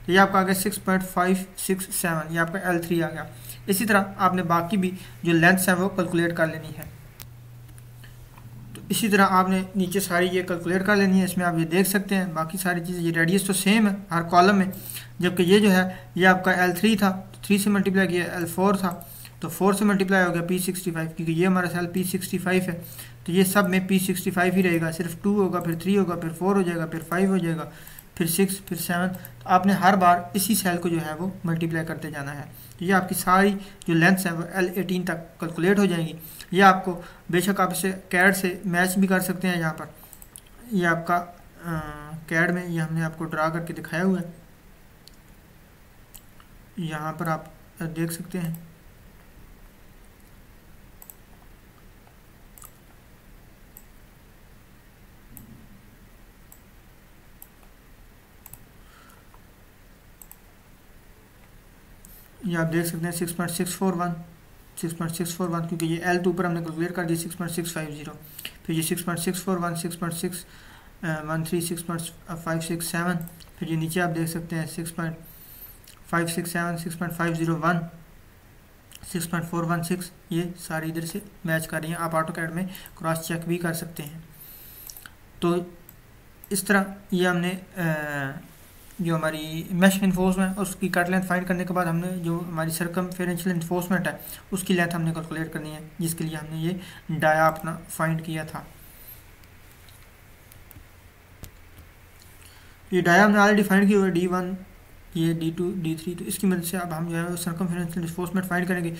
तो ये आपका आ गया 6.567, ये आपका L3 आ गया। इसी तरह आपने बाकी भी जो लेंथ्स हैं वो कैलकुलेट कर लेनी है। तो इसी तरह आपने नीचे सारी ये कैलकुलेट कर लेनी है। इसमें आप ये देख सकते हैं बाकी सारी चीज़ें, ये रेडियस तो सेम है हर कॉलम में, जबकि ये जो है ये आपका L3 था तो 3 से मल्टीप्लाई किया, L4 था तो 4 से मल्टीप्लाई हो गया P65, क्योंकि ये हमारा सेल P65 है। तो ये सब में P65 ही रहेगा, सिर्फ 2 होगा, फिर 3 होगा, फिर 4 हो जाएगा, फिर 5 हो जाएगा, फिर 6, फिर 7। तो आपने हर बार इसी सेल को जो है वो मल्टीप्लाई करते जाना है। तो ये आपकी सारी जो लेंथ्स हैं वो L18 तक कैलकुलेट हो जाएंगी। ये आपको बेशक आप इसे कैड से मैच भी कर सकते हैं। यहाँ पर ये आपका कैड में ये हमने आपको ड्रा करके दिखाया हुआ है, यहाँ पर आप देख सकते हैं। ये आप देख सकते हैं 6.641, क्योंकि ये L2 पर हमने कैलकुलेट कर दिया 6.650, फिर ये 6.641, 6.613, 6.567, फिर ये नीचे आप देख सकते हैं 6.567, 6.501, 6.416 ये सारी इधर से मैच कर रही हैं। आप AutoCAD में क्रॉस चेक भी कर सकते हैं। तो इस तरह ये हमने जो हमारी मेश इन्फोर्समेंट है उसकी कट लेंथ फाइंड करने के बाद हमने जो हमारी सर्कमफेरेंशियल इन्फोर्समेंट है उसकी लेंथ हमने कैलकुलेट करनी है, जिसके लिए हमने ये डाया अपना फाइंड किया था। ये डाया हमने ऑलरेडी फाइंड किया हुआ है, D1 ये D2 D3। तो इसकी मदद से अब हम जो है सर्कमफेरेंशियल इन्फोर्समेंट फाइंड करेंगे।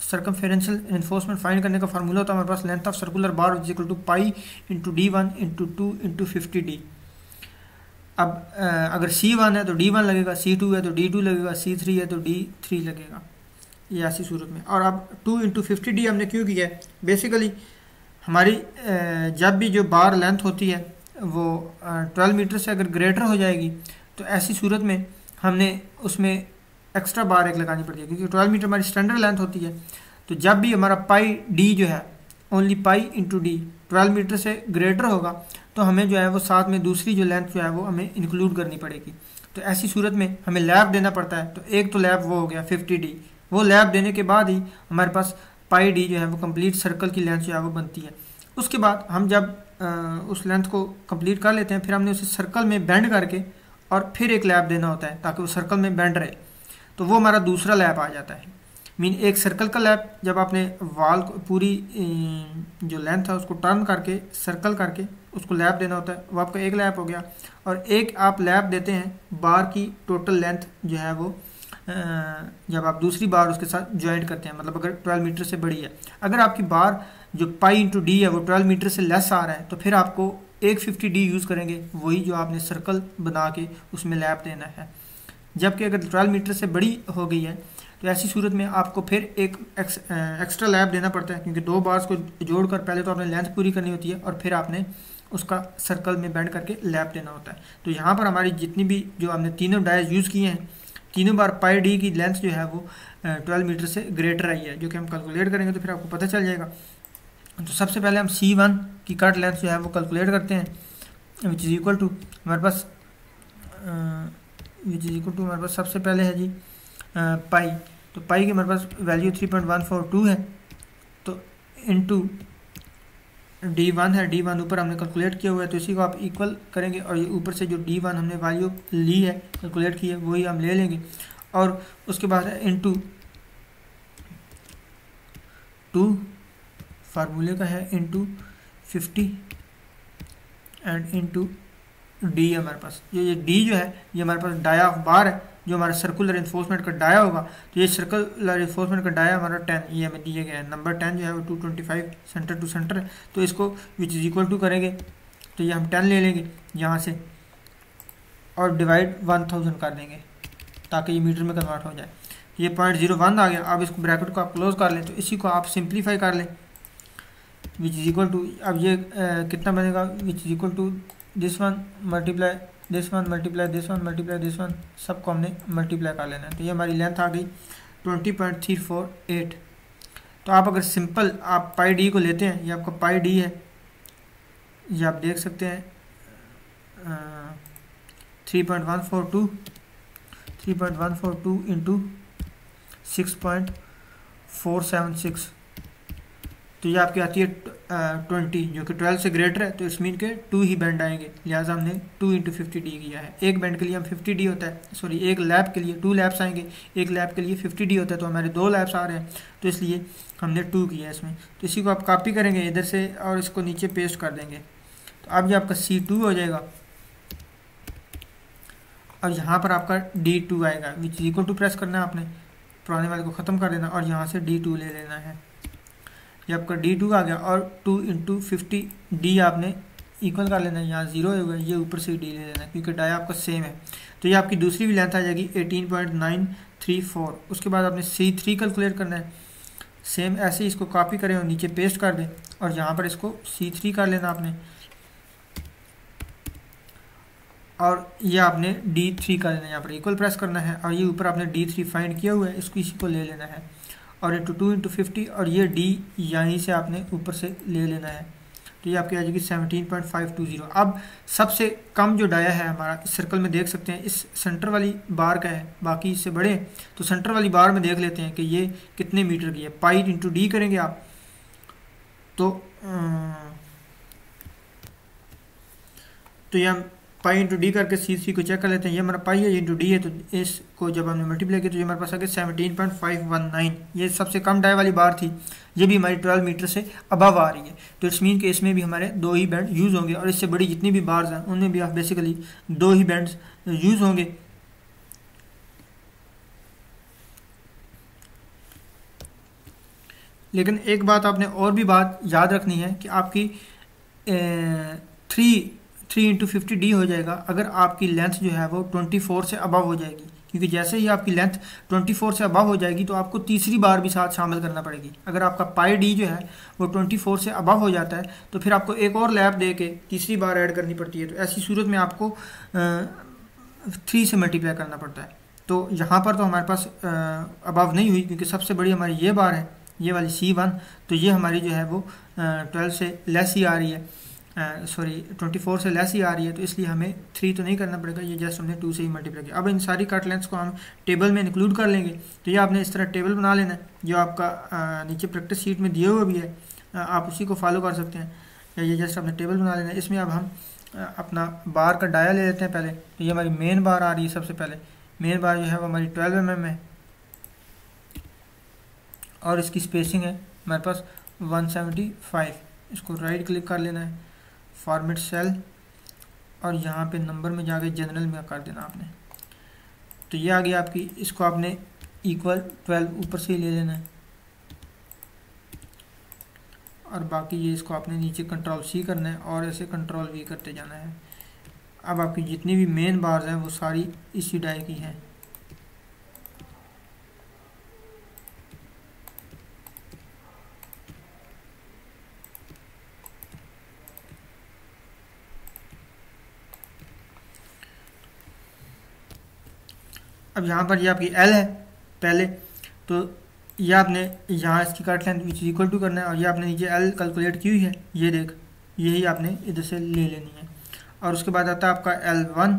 सर्कमफेरेंशियल इन्फोर्समेंट फाइंड करने का फार्मूला होता है हमारे पास length of circular bar is equal to pi into D1 into 2 into 50D। अब अगर C1 है तो D1 लगेगा, C2 है तो D2 लगेगा, C3 है तो D3 लगेगा, ये ऐसी सूरत में। और अब 2 इंटू 50D हमने क्यों किया है? बेसिकली हमारी जब भी जो बार लेंथ होती है वो 12 मीटर से अगर ग्रेटर हो जाएगी तो ऐसी सूरत में हमने उसमें एक्स्ट्रा बार एक लगानी पड़ती है, क्योंकि 12 मीटर हमारी स्टैंडर्ड लेंथ होती है। तो जब भी हमारा पाई डी जो है only pi into D 12 metre से ग्रेटर होगा तो हमें जो है वो साथ में दूसरी जो लेंथ जो है वो हमें इंक्लूड करनी पड़ेगी। तो ऐसी सूरत में हमें लैब देना पड़ता है। तो एक तो लैब वो हो गया 50D, वो लैब देने के बाद ही हमारे पास पाई डी जो है वो कंप्लीट सर्कल की लेंथ जो है वो बनती है। उसके बाद हम जब उस लेंथ को कंप्लीट कर लेते हैं फिर हमने उसे सर्कल में बेंड करके और फिर एक लैब देना होता है ताकि वो सर्कल में बेंड रहे। तो वो हमारा दूसरा लैब आ जाता है। मीन एक सर्कल का लैब जब आपने वाल को पूरी जो लेंथ है उसको टर्न करके सर्कल करके उसको लैब देना होता है, वो आपका एक लैब हो गया। और एक आप लैब देते हैं बार की टोटल लेंथ जो है वो जब आप दूसरी बार उसके साथ ज्वाइंट करते हैं, मतलब अगर 12 मीटर से बड़ी है। अगर आपकी बार जो पाई इंटू डी है वो 12 मीटर से लेस आ रहा है तो फिर आपको एक 50D यूज़ करेंगे, वही जो आपने सर्कल बना के उसमें लैब देना है। जबकि अगर 12 मीटर से बड़ी हो गई है तो ऐसी सूरत में आपको फिर एक एक्स्ट्रा लैब देना पड़ता है, क्योंकि दो बार्स को जोड़कर पहले तो आपने लेंथ पूरी करनी होती है और फिर आपने उसका सर्कल में बेंड करके लैब देना होता है। तो यहाँ पर हमारी जितनी भी जो हमने तीनों डायज यूज़ किए हैं, तीनों बार पाई डी की लेंथ जो है वो 12 मीटर से ग्रेटर आई है, जो कि हम कैलकुलेट करेंगे तो फिर आपको पता चल जाएगा। तो सबसे पहले हम C1 की कट लेंथ जो है वो कैलकुलेट करते हैं, विच इज़ इक्वल टू हमारे पास सबसे पहले है जी पाई। तो पाई की हमारे पास वैल्यू 3.142 है, तो इनटू D1 है, D1 ऊपर हमने कैलकुलेट किया हुआ है तो इसी को आप इक्वल करेंगे और ये ऊपर से जो D1 हमने वैल्यू ली है कैलकुलेट की है वही हम ले लेंगे। और उसके बाद है इनटू 2 फार्मूले का है इनटू 50 एंड इनटू डी है हमारे पास। ये डी जो है ये हमारे पास डाया ऑफ बार है, जो हमारा सर्कुलर इन्फोर्समेंट का डाया होगा। तो ये सर्कुलर इन्फोर्समेंट का डाया हमारा 10 ये हमें दिया गया है। नंबर 10 जो है वो 225 सेंटर टू सेंटर है, तो इसको विच इज़ इक्वल टू करेंगे तो ये हम 10 ले लेंगे यहाँ से और डिवाइड 1000 कर देंगे ताकि ये मीटर में कन्वर्ट हो जाए। ये 0.01 आ गया। अब इसको ब्रैकेट को आप क्लोज कर लें तो इसी को आप सिंप्लीफाई कर लें, विच इज़ इक्वल टू अब ये कितना बनेगा, which is equal to this one multiply this one multiply this one multiply this one, सबको हमने मल्टीप्लाई कर लेना है। तो ये हमारी लेंथ आ गई 20.348। तो आप अगर सिंपल आप पाई डी को लेते हैं, ये आपका पाई डी है, ये आप देख सकते हैं 3.142 इंटू 6.476, तो ये आपकी आती है 20 जो कि 12 से ग्रेटर है। तो इट्स मीन के 2 ही बैंड आएंगे, लिहाजा हमने 2 इंटू 50D किया है। एक बैंड के लिए हम 50D होता है, सॉरी एक लैब के लिए 2 लैब्स आएंगे, एक लैब के लिए 50D होता है, तो हमारे 2 लैब्स आ रहे हैं तो इसलिए हमने 2 किया है इसमें। तो इसी को आप कॉपी करेंगे इधर से और इसको नीचे पेस्ट कर देंगे। तो अब ये आपका C2 हो जाएगा और यहाँ पर आपका D2 आएगा, which is equal to press करना है आपने, पुराने वाले को ख़त्म कर देना और यहाँ से D2 ले लेना है। ये आपका D2 आ गया और 2 इंटू 50D आपने इक्वल कर लेना है, यहाँ 0 होगा, ये ऊपर से D ले लेना है क्योंकि डाया आपका सेम है। तो ये आपकी दूसरी भी लेंथ आ जाएगी 18.934। उसके बाद आपने C3 कैलकुलेट करना है, सेम ऐसे ही इसको कॉपी करें और नीचे पेस्ट कर दें और यहाँ पर इसको C3 कर लेना आपने और ये आपने D3 कर लेना है, यहाँ पर इक्वल प्रेस करना है और ये ऊपर आपने D3 फाइंड किया हुआ है, इसको इसी को ले लेना है और इंटू 2 इंटू 50 और ये D यहीं से आपने ऊपर से ले लेना है। तो ये आपकी आ जाएगी 17.520। अब सबसे कम जो डाया है हमारा इस सर्कल में देख सकते हैं, इस सेंटर वाली बार का है, बाकी इससे बड़े हैं, तो सेंटर वाली बार में देख लेते हैं कि ये कितने मीटर की है। पाई इंटू डी करेंगे आप तो ये हम पाई इंटू डी करके सी को चेक कर लेते हैं। ये हमारा पाई है, ये इंटू डी है, तो इसको जब हमने मल्टीप्लाई किया तो ये हमारे पास आ गया 17.519। ये सबसे कम डाई वाली बार थी, ये भी हमारी 12 मीटर से अबव आ रही है। तो इट्स मीन कि इसमें भी हमारे 2 ही बैंड यूज़ होंगे, और इससे बड़ी जितनी भी बार्स हैं उनमें भी आप बेसिकली 2 ही बैंड्स यूज़ होंगे। लेकिन एक बात आपने और भी बात याद रखनी है कि आपकी 3 इंटू 50 डी हो जाएगा अगर आपकी लेंथ जो है वो 24 से अबव हो जाएगी, क्योंकि जैसे ही आपकी लेंथ 24 से अबव हो जाएगी तो आपको तीसरी बार भी साथ शामिल करना पड़ेगी। अगर आपका पाई डी जो है वो 24 से अबव हो जाता है तो फिर आपको एक और लैप दे के तीसरी बार ऐड करनी पड़ती है। तो ऐसी सूरत में आपको 3 से मल्टीप्लाई करना पड़ता है। तो यहाँ पर तो हमारे पास अबव नहीं हुई, क्योंकि सबसे बड़ी हमारी ये बार है, ये वाली C1, तो ये हमारी जो है वो 12 से लेस ही आ रही है, 24 से लेस ही आ रही है, तो इसलिए हमें 3 तो नहीं करना पड़ेगा, ये जस्ट हमने 2 से ही मल्टीप्लाई किया। अब इन सारी कट लेंथ्स को हम टेबल में इंक्लूड कर लेंगे। तो ये आपने इस तरह टेबल बना लेना है, जो आपका नीचे प्रैक्टिस शीट में दिए हुए भी है, आप उसी को फॉलो कर सकते हैं, या ये जस्ट आपने टेबल बना लेना है। इसमें अब हम अपना बार का डाया ले लेते हैं पहले। तो ये हमारी मेन बार आ रही है, सबसे पहले मेन बार जो है वो हमारी 12 mm है, और इसकी स्पेसिंग है हमारे पास 175। इसको राइट क्लिक कर लेना है, फॉर्मेट सेल, और यहाँ पे नंबर में जाके जनरल में कर देना आपने। तो ये आ गया आपकी, इसको आपने इक्वल 12 ऊपर से ही ले लेना है, और बाकी ये इसको आपने नीचे कंट्रोल सी करना है और ऐसे कंट्रोल वी करते जाना है। अब आपकी जितनी भी मेन बार्स हैं वो सारी इसी डाई की हैं। अब यहाँ पर ये आपकी L है पहले, तो ये आपने यहाँ इसकी cut length which equal to करना है, और ये आपने नीचे L कैलकुलेट की हुई है, ये देख, यही आपने इधर से ले लेनी है। और उसके बाद आता है आपका L1,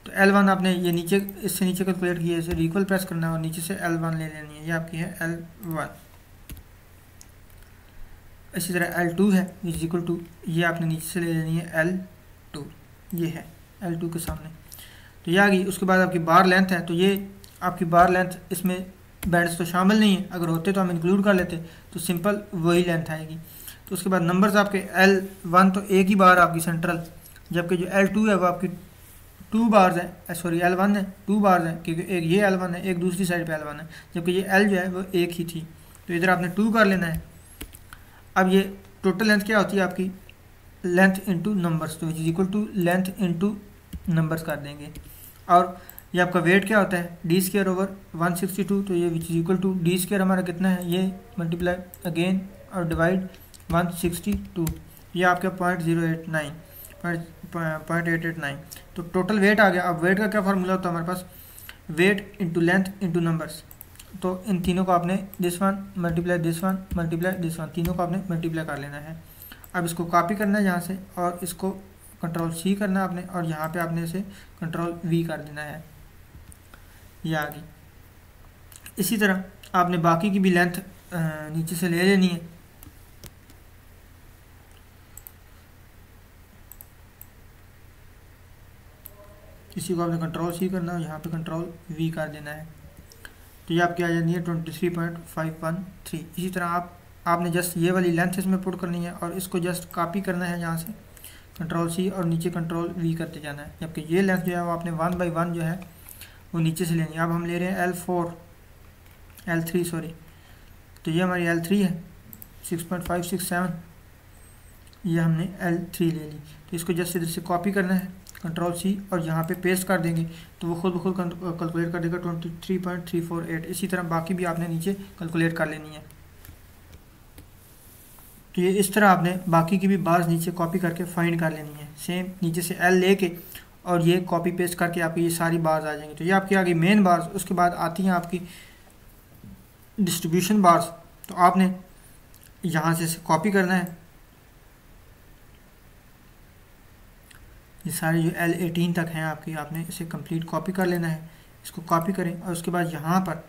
तो L1 आपने ये नीचे इससे नीचे कैलकुलेट किया है, इसे इक्वल प्रेस करना है और नीचे से L1 ले लेनी है, ये आपकी है L1। इसी तरह L2 है विच इक्वल टू, ये आपने नीचे से ले लेनी है L2, ये है L2 के सामने, तो ये आ गई। उसके बाद आपकी बार लेंथ है, तो ये आपकी बार लेंथ, इसमें बैंड्स तो शामिल नहीं है, अगर होते तो हम इंक्लूड कर लेते, तो सिंपल वही लेंथ आएगी। तो उसके बाद नंबर्स आपके L1 तो एक ही बार आपकी सेंट्रल, जबकि जो L2 है वो आपकी 2 बार्स है, सॉरी L1 है 2 बार्स है, क्योंकि एक ये L1 है, एक दूसरी साइड पे L1 है, जबकि ये L जो है वो एक ही थी, तो इधर आपने 2 कर लेना है। अब ये टोटल लेंथ क्या होती है आपकी, लेंथ इंटू नंबर्स, तो is equal to length into numbers कर देंगे। और ये आपका वेट क्या होता है, d² ओवर 162, तो ये which is equal to d² हमारा कितना है, ये मल्टीप्लाई अगेन और डिवाइड 162, ये आपका 0.889। तो टोटल वेट आ गया। अब वेट का क्या फार्मूला होता है हमारे पास, weight into length into numbers, तो इन तीनों को आपने this one multiply this one multiply this one, तीनों को आपने मल्टीप्लाई कर लेना है। अब इसको कॉपी करना है यहाँ से, और इसको कंट्रोल सी करना है आपने, और यहाँ पे आपने इसे कंट्रोल वी कर देना है, ये आ गई। इसी तरह आपने बाकी की भी लेंथ नीचे से ले लेनी है। इसी को आपने कंट्रोल सी करना है, यहाँ पे कंट्रोल वी कर देना है, तो ये आपकी आ जाती है 23.513। इसी तरह आपने जस्ट ये वाली लेंथ इसमें पुट करनी है, और इसको जस्ट कॉपी करना है यहाँ से, कंट्रोल सी और नीचे कंट्रोल वी करते जाना है, जबकि ये लेंथ जो है वो आपने 1 बाई 1 जो है वो नीचे से लेनी है। अब हम ले रहे हैं L3 सॉरी, तो ये हमारी L3 है 6.567, ये हमने L3 ले ली। तो इसको जस्ट इधर से कॉपी करना है, कंट्रोल सी, और यहाँ पे पेस्ट कर देंगे, तो वो खुद ब खुद कैलकुलेट कर देगा 23.348। इसी तरह बाकी भी आपने नीचे कैलकुलेट कर लेनी है। तो ये इस तरह आपने बाकी की भी बार्स नीचे कॉपी करके फाइंड कर लेनी है, सेम नीचे से L लेके और ये कॉपी पेस्ट करके आपकी ये सारी बार्स आ जाएंगी। तो ये आपकी आ गई मेन बार्स। उसके बाद आती हैं आपकी डिस्ट्रीब्यूशन बार्स, तो आपने यहाँ से कॉपी करना है ये सारे जो L18 तक हैं आपकी, आपने इसे कंप्लीट कॉपी कर लेना है। इसको कॉपी करें और उसके बाद यहाँ पर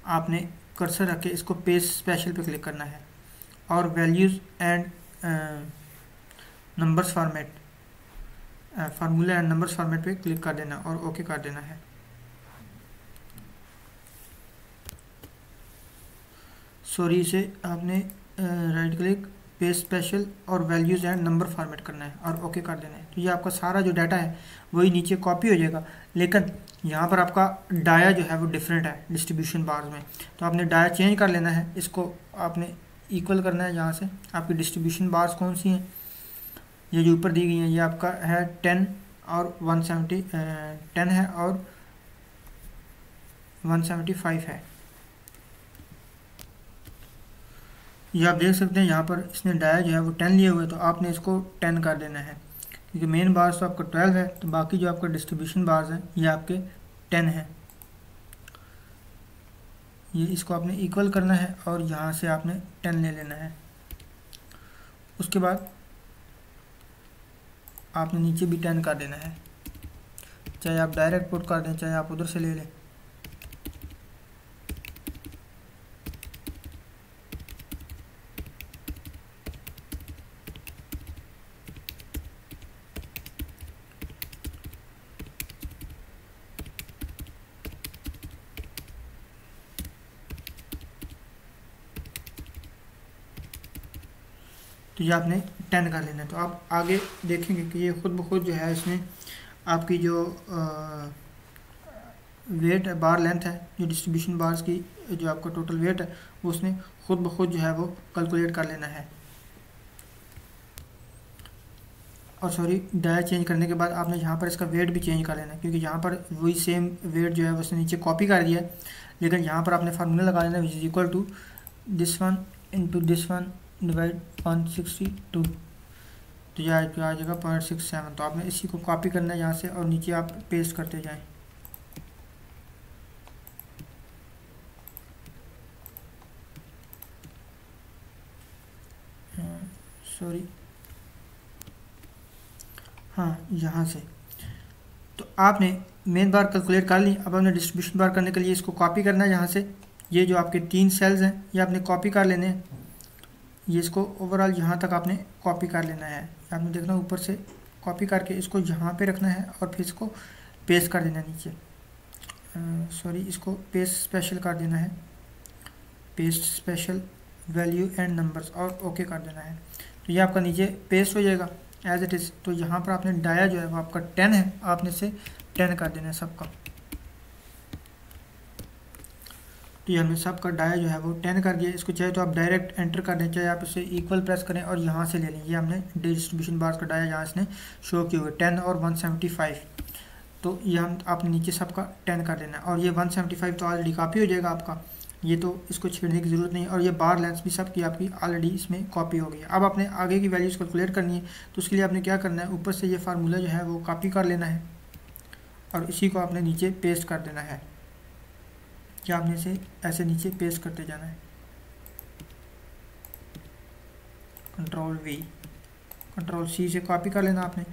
आपने कर्सर रख के इसको पेस्ट स्पेशल पे क्लिक करना है और values and numbers format, formula and numbers format पे क्लिक कर देना और ओके कर देना है। सॉरी, इसे आपने राइट क्लिक पेस्ट स्पेशल और वैल्यूज़ एंड नंबर फॉर्मेट करना है और ओके कर देना है। तो ये आपका सारा जो डाटा है वही नीचे कॉपी हो जाएगा, लेकिन यहाँ पर आपका डाया जो है वो डिफरेंट है डिस्ट्रीब्यूशन बार्स में। तो आपने डाया चेंज कर लेना है, इसको आपने इक्वल करना है। यहाँ से आपकी डिस्ट्रीब्यूशन बार्स कौन सी हैं, ये जो ऊपर दी गई हैं, ये आपका है 10 और 170, 10 है और 175 है। ये आप देख सकते हैं यहाँ पर इसने डाया जो है वो 10 लिए हुए हैं, तो आपने इसको 10 कर देना है, क्योंकि मेन बार्स तो आपका 12 है, तो बाकी जो आपका डिस्ट्रीब्यूशन बार्स हैं ये आपके 10 हैं। ये इसको आपने इक्वल करना है और यहाँ से आपने 10 ले लेना है। उसके बाद आपने नीचे भी 10 कर देना है, चाहे आप डायरेक्ट पुट कर दें चाहे आप उधर से ले लें। तो ये आपने 10 कर लेना है। तो आप आगे देखेंगे कि ये खुद ब खुद जो है इसमें आपकी जो वेट है, बार लेंथ है, जो डिस्ट्रीब्यूशन बार्स की जो आपका टोटल वेट है वो उसने खुद ब खुद जो है वो कैलकुलेट कर लेना है। और सॉरी, डाया चेंज करने के बाद आपने यहाँ पर इसका वेट भी चेंज कर लेना है, क्योंकि यहाँ पर वही सेम वेट जो है उसने नीचे कॉपी कर दिया है, लेकिन यहाँ पर आपने फार्मूला लगा लेना which is equal to this one into this one divide 162, तो यह आ जाएगा 0.67। तो आपने इसी को कॉपी करना है यहाँ से और नीचे आप पेस्ट करते जाएं। सॉरी, हाँ, यहाँ से तो आपने मेन बार कैलकुलेट कर ली। अब आपने डिस्ट्रीब्यूशन बार करने के लिए इसको कॉपी करना है यहाँ से। ये जो आपके 3 सेल्स हैं ये आपने कॉपी कर लेने हैं, ये इसको ओवरऑल यहाँ तक आपने कॉपी कर लेना है। आपने देखना ऊपर से कॉपी करके इसको यहाँ पे रखना है और फिर इसको पेस्ट कर देना है नीचे। सॉरी, इसको पेस्ट स्पेशल कर देना है, paste special value and numbers और ओके कर देना है। तो ये आपका नीचे पेस्ट हो जाएगा एज इट इज़। तो यहाँ पर आपने डाया जो है वो आपका 10 है, आपने इसे 10 कर देना है सबका। तो ये हमने सबका डाया जो है वो 10 कर दिया। इसको चाहे तो आप डायरेक्ट एंटर कर दें, चाहे आप इसे इक्वल प्रेस करें और यहाँ से ले लें। ये हमने डिस्ट्रीब्यूशन बार्स का डाया यहाँ इसने शो किए हुए 10 और 175, तो ये हम आपने नीचे सबका 10 कर देना है। और ये 175 तो ऑलरेडी कॉपी हो जाएगा आपका, ये तो इसको छेड़ने की ज़रूरत नहीं। और ये बार लेंथ भी सबकी आपकी ऑलरेडी इसमें कॉपी हो गई है। अब आपने आगे की वैल्यूज़ कैलकुलेट करनी है, तो उसके लिए आपने क्या करना है, ऊपर से ये फार्मूला जो है वो कॉपी कर लेना है और इसी को आपने नीचे पेस्ट कर देना है। क्या आपने इसे ऐसे नीचे पेस्ट करते जाना है, कंट्रोल V, कंट्रोल C से कॉपी कर लेना आपने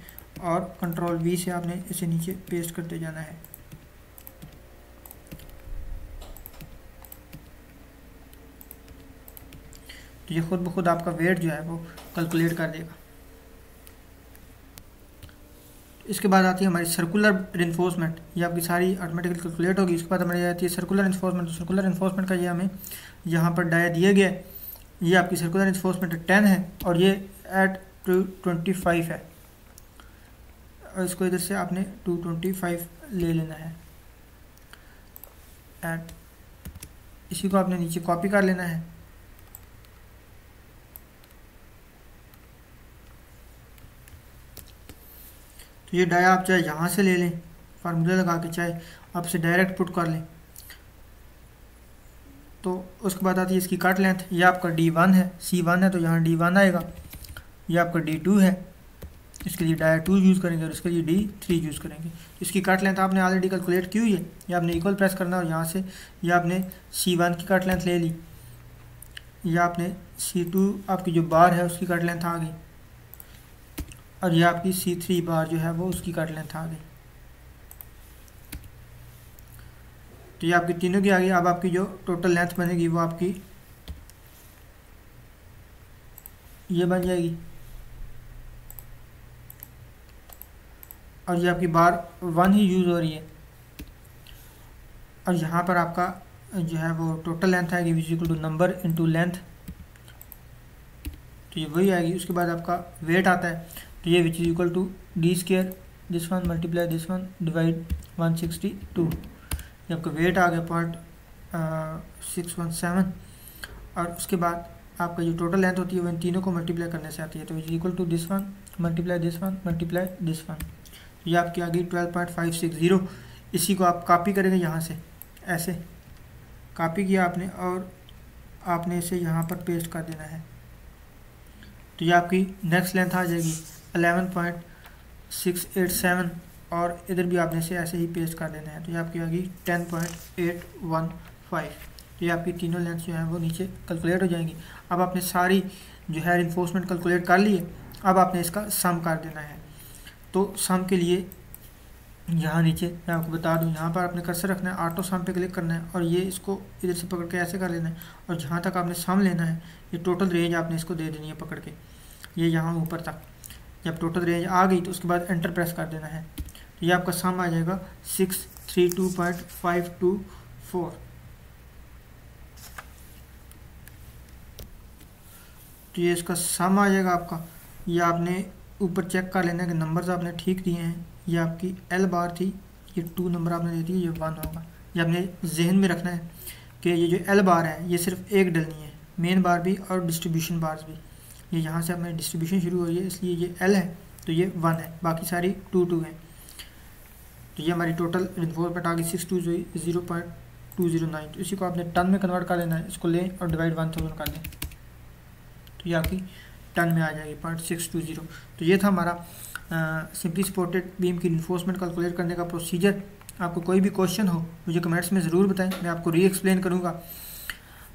और कंट्रोल V से आपने इसे नीचे पेस्ट करते जाना है। तो ये खुद ब खुद आपका वेट जो है वो कैलकुलेट कर देगा। इसके बाद आती है हमारी सर्कुलर रिइंफोर्समेंट, ये आपकी सारी ऑटोमेटिकली कैलकुलेट होगी। इसके बाद हमारी आती है सर्कुलर रिइंफोर्समेंट। तो सर्कुलर रिइंफोर्समेंट का ये हमें यहाँ पर डाया दिया गया है, ये आपकी सर्कुलर रिइंफोर्समेंट 10 है और ये एट 225 है। और इसको इधर से आपने 225 ले लेना है एट, इसी को आपने नीचे कॉपी कर लेना है। तो ये डाया आप चाहे यहाँ से ले लें फार्मूला लगा के, चाहे आप इसे डायरेक्ट पुट कर लें। तो उसके बाद आती है इसकी कट लेंथ, ये आपका D1 है, C1 है तो यहाँ D1 आएगा। ये आपका D2 है, इसके लिए डाया 2 यूज़ करेंगे और इसके लिए D3 यूज़ करेंगे। इसकी कट लेंथ आपने ऑलरेडी कैलकुलेट की हुई है, ये आपने इक्वल प्रेस करना और यहाँ से ये आपने C1 की कट लेंथ ले ली, ये आपने C2 आपकी जो बार है उसकी कट लेंथ आ गई। और ये आपकी C3 बार जो है वो उसकी कट लेंथ आ गई। तो ये आपकी तीनों की आ गई। अब आपकी जो टोटल लेंथ बनेगी वो आपकी ये बन जाएगी, और ये आपकी बार 1 ही यूज़ हो रही है, और यहाँ पर आपका जो है वो टोटल लेंथ आएगी which equal to number into length, तो ये वही आएगी। उसके बाद आपका वेट आता है, तो ये which is equal to D square this one multiply this one divide 162, ये आपका वेट आ गया 0.617। और उसके बाद आपका जो टोटल लेंथ होती है वो इन तीनों को मल्टीप्लाई करने से आती है, तो which is equal to this one multiply this one multiply this one, ये आपकी आ गई 12.560। इसी को आप कॉपी करेंगे यहाँ से, ऐसे कॉपी किया आपने और आपने इसे यहाँ पर पेस्ट कर देना है, तो ये आपकी नेक्स्ट लेंथ आ जाएगी 11.687, और इधर भी आपने इसे ऐसे ही पेस्ट कर देना है, तो ये आपकी आ गई 10.815। तो ये आपकी तीनों लेंथ जो है वो नीचे कैलकुलेट हो जाएंगी। अब आपने सारी जो है रिइंफोर्समेंट कैलकुलेट कर ली है, अब आपने इसका सम कर देना है। तो सम के लिए यहाँ नीचे मैं आपको बता दूँ, यहाँ पर आपने कर्सर रखना है, ऑटो सम पे क्लिक करना है, और ये इसको इधर से पकड़ के ऐसे कर लेना है, और जहाँ तक आपने सम लेना है ये टोटल रेंज आपने इसको दे देनी है पकड़ के, ये यहाँ ऊपर तक। जब टोटल रेंज आ गई तो उसके बाद एंटर प्रेस कर देना है, तो ये आपका सम आ जाएगा 632.524। तो ये इसका सम आ जाएगा आपका। ये आपने ऊपर चेक कर लेना है कि नंबर्स आपने ठीक दिए हैं। ये आपकी L बार थी, ये 2 नंबर आपने दे दिए, ये 1 होगा। ये आपने जहन में रखना है कि ये जो L बार है ये सिर्फ एक डलनी है, मेन बार भी और डिस्ट्रीब्यूशन बार्स भी। ये यहाँ से आपने डिस्ट्रीब्यूशन शुरू हो रही है, इसलिए ये L है तो ये 1 है, बाकी सारी 2 हैं। तो ये हमारी टोटल रिइंफोर्समेंट आ गई 620.209। तो इसी को आपने टन में कन्वर्ट कर लेना है, इसको लें और डिवाइड 1000 कर दें, तो ये आपकी टन में आ जाएगी 0.620। तो ये था हमारा सिंपली सपोर्टेड बीम की रिइंफोर्समेंट कैलकुलेट करने का प्रोसीजर। आपको कोई भी क्वेश्चन हो मुझे कमेंट्स में ज़रूर बताएं, मैं आपको री एक्सप्लेन करूँगा।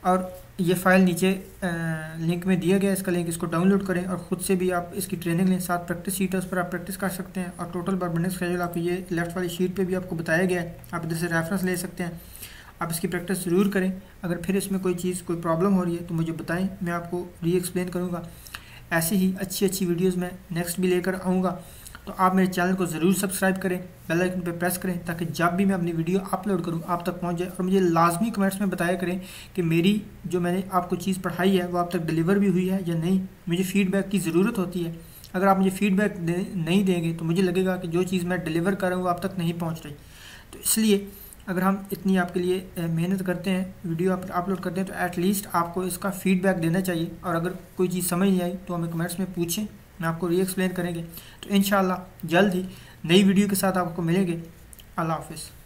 और ये फ़ाइल नीचे लिंक में दिया गया है, इसका लिंक, इसको डाउनलोड करें और ख़ुद से भी आप इसकी ट्रेनिंग लें। साथ प्रैक्टिस शीट है, उस पर आप प्रैक्टिस कर सकते हैं। और टोटल बर्बनिक स्केड्यूल आपको ये लेफ्ट वाली शीट पे भी आपको बताया गया है, आप इधर से रेफरेंस ले सकते हैं। आप इसकी प्रैक्टिस ज़रूर करें। अगर फिर इसमें कोई चीज़ कोई प्रॉब्लम हो रही है तो मुझे बताएं, मैं आपको री एक्सप्लेन करूँगा। ऐसे ही अच्छी वीडियोज़ मैं नेक्स्ट भी लेकर आऊँगा। तो आप मेरे चैनल को ज़रूर सब्सक्राइब करें, बेल आइकन पर प्रेस करें, ताकि जब भी मैं अपनी वीडियो अपलोड करूं आप तक पहुंच जाए। और मुझे लाजमी कमेंट्स में बताया करें कि मेरी जो मैंने आपको चीज़ पढ़ाई है वो आप तक डिलीवर भी हुई है या नहीं। मुझे फ़ीडबैक की ज़रूरत होती है। अगर आप मुझे फ़ीडबैक नहीं देंगे तो मुझे लगेगा कि जो चीज़ मैं डिलीवर कर रहा हूँ वो आप तक नहीं पहुँच रही। तो इसलिए अगर हम इतनी आपके लिए मेहनत करते हैं, वीडियो अपलोड करते हैं, तो एटलीस्ट आपको इसका फ़ीडबैक देना चाहिए। और अगर कोई चीज़ समझ नहीं आई तो हमें कमेंट्स में पूछें, मैं आपको री एक्सप्लेन करेंगे। तो इंशाल्लाह जल्द ही नई वीडियो के साथ आपको मिलेंगे। अल्लाह हाफ़िज़।